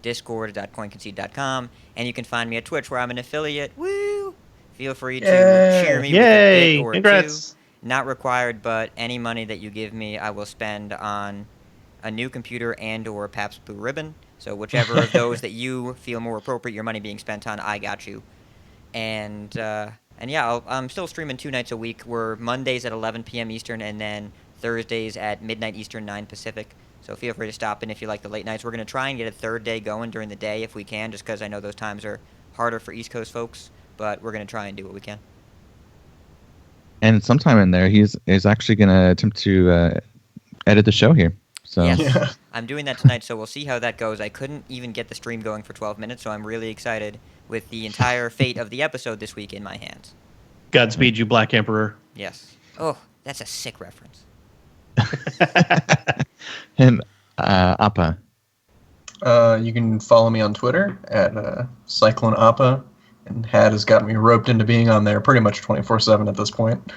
discord.coinconcede.com, and you can find me at Twitch where I'm an affiliate. Woo! Feel free to cheer me with a bit or Congrats. two. Not required, but any money that you give me, I will spend on a new computer and or Pabst Blue Ribbon. So whichever of those that you feel more appropriate your money being spent on, I got you. And yeah, I'm still streaming 2 nights a week. We're Mondays at 11 p.m. Eastern and then Thursdays at midnight Eastern, 9 Pacific. So feel free to stop in if you like the late nights. We're going to try and get a third day going during the day if we can, just because I know those times are harder for East Coast folks. But we're going to try and do what we can. And sometime in there, he's actually going to attempt to edit the show here. So Yes, Yeah. I'm doing that tonight, so we'll see how that goes. I couldn't even get the stream going for 12 minutes, so I'm really excited with the entire fate of the episode this week in my hands. Godspeed, you Black Emperor. Yes. Oh, that's a sick reference. And Appa. You can follow me on Twitter at Cyclone Appa, and Had has got me roped into being on there pretty much 24/7 at this point.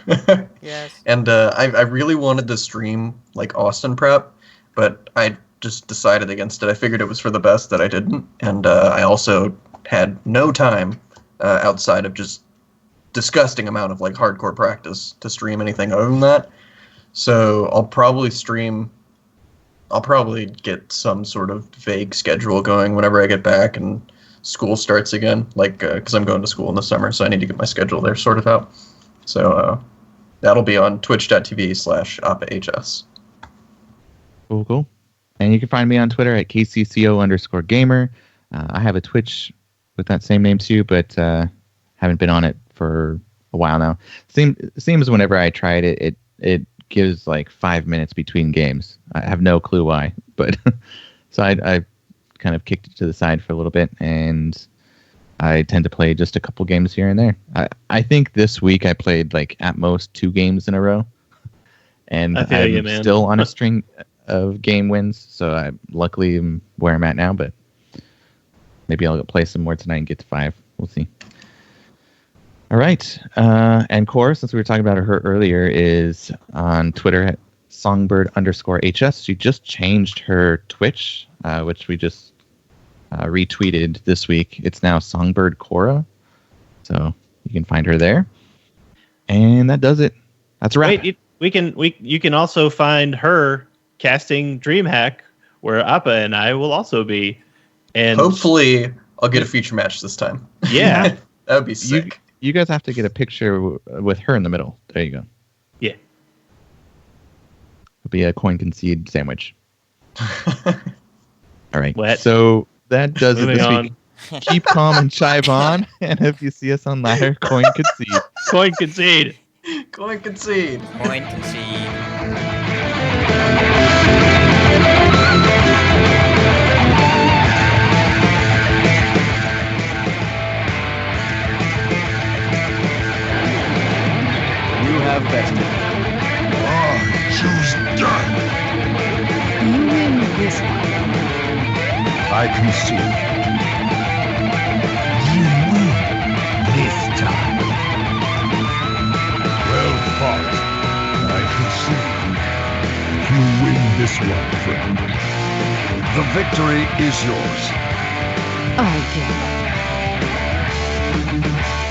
Yes. And I really wanted to stream like Austin Prep, but I just decided against it. I figured it was for the best that I didn't, and I also had no time outside of just disgusting amount of like hardcore practice to stream anything other than that. So I'll probably get some sort of vague schedule going whenever I get back and school starts again, like because I'm going to school in the summer, so I need to get my schedule there sorted out. So that'll be on twitch.tv/ApaHS. Cool. And you can find me on Twitter at KCCO_gamer. I have a Twitch with that same name too, but haven't been on it for a while now. Seems whenever I tried it, it gives like 5 minutes between games. I have no clue why, but so I kind of kicked it to the side for a little bit, and I tend to play just a couple games here and there. I think this week I played like at most 2 games in a row, and I feel you, man. Still on a string of game wins. So I luckily am where I'm at now, but maybe I'll play some more tonight and get to 5. We'll see. All right. And Cora, since we were talking about her earlier, is on Twitter at songbird_HS. She just changed her Twitch, which we just retweeted this week. It's now Songbird Cora. So you can find her there. And that does it. That's a wrap. Wait, you can also find her casting DreamHack, where Appa and I will also be. And Hopefully I'll get a feature match this time. yeah, That would be sick. You guys have to get a picture with her in the middle. There you go. yeah. It'll be a coin concede sandwich. All right. Wet. So that does it Moving this on. week. Keep calm and chive on. And if you see us on ladder, coin concede. Coin concede. Coin concede. Coin concede. You have bested. Choose death. You win this one. I concede. You win this time. Well fought. I concede. You win this one, friend. The victory is yours. I get it.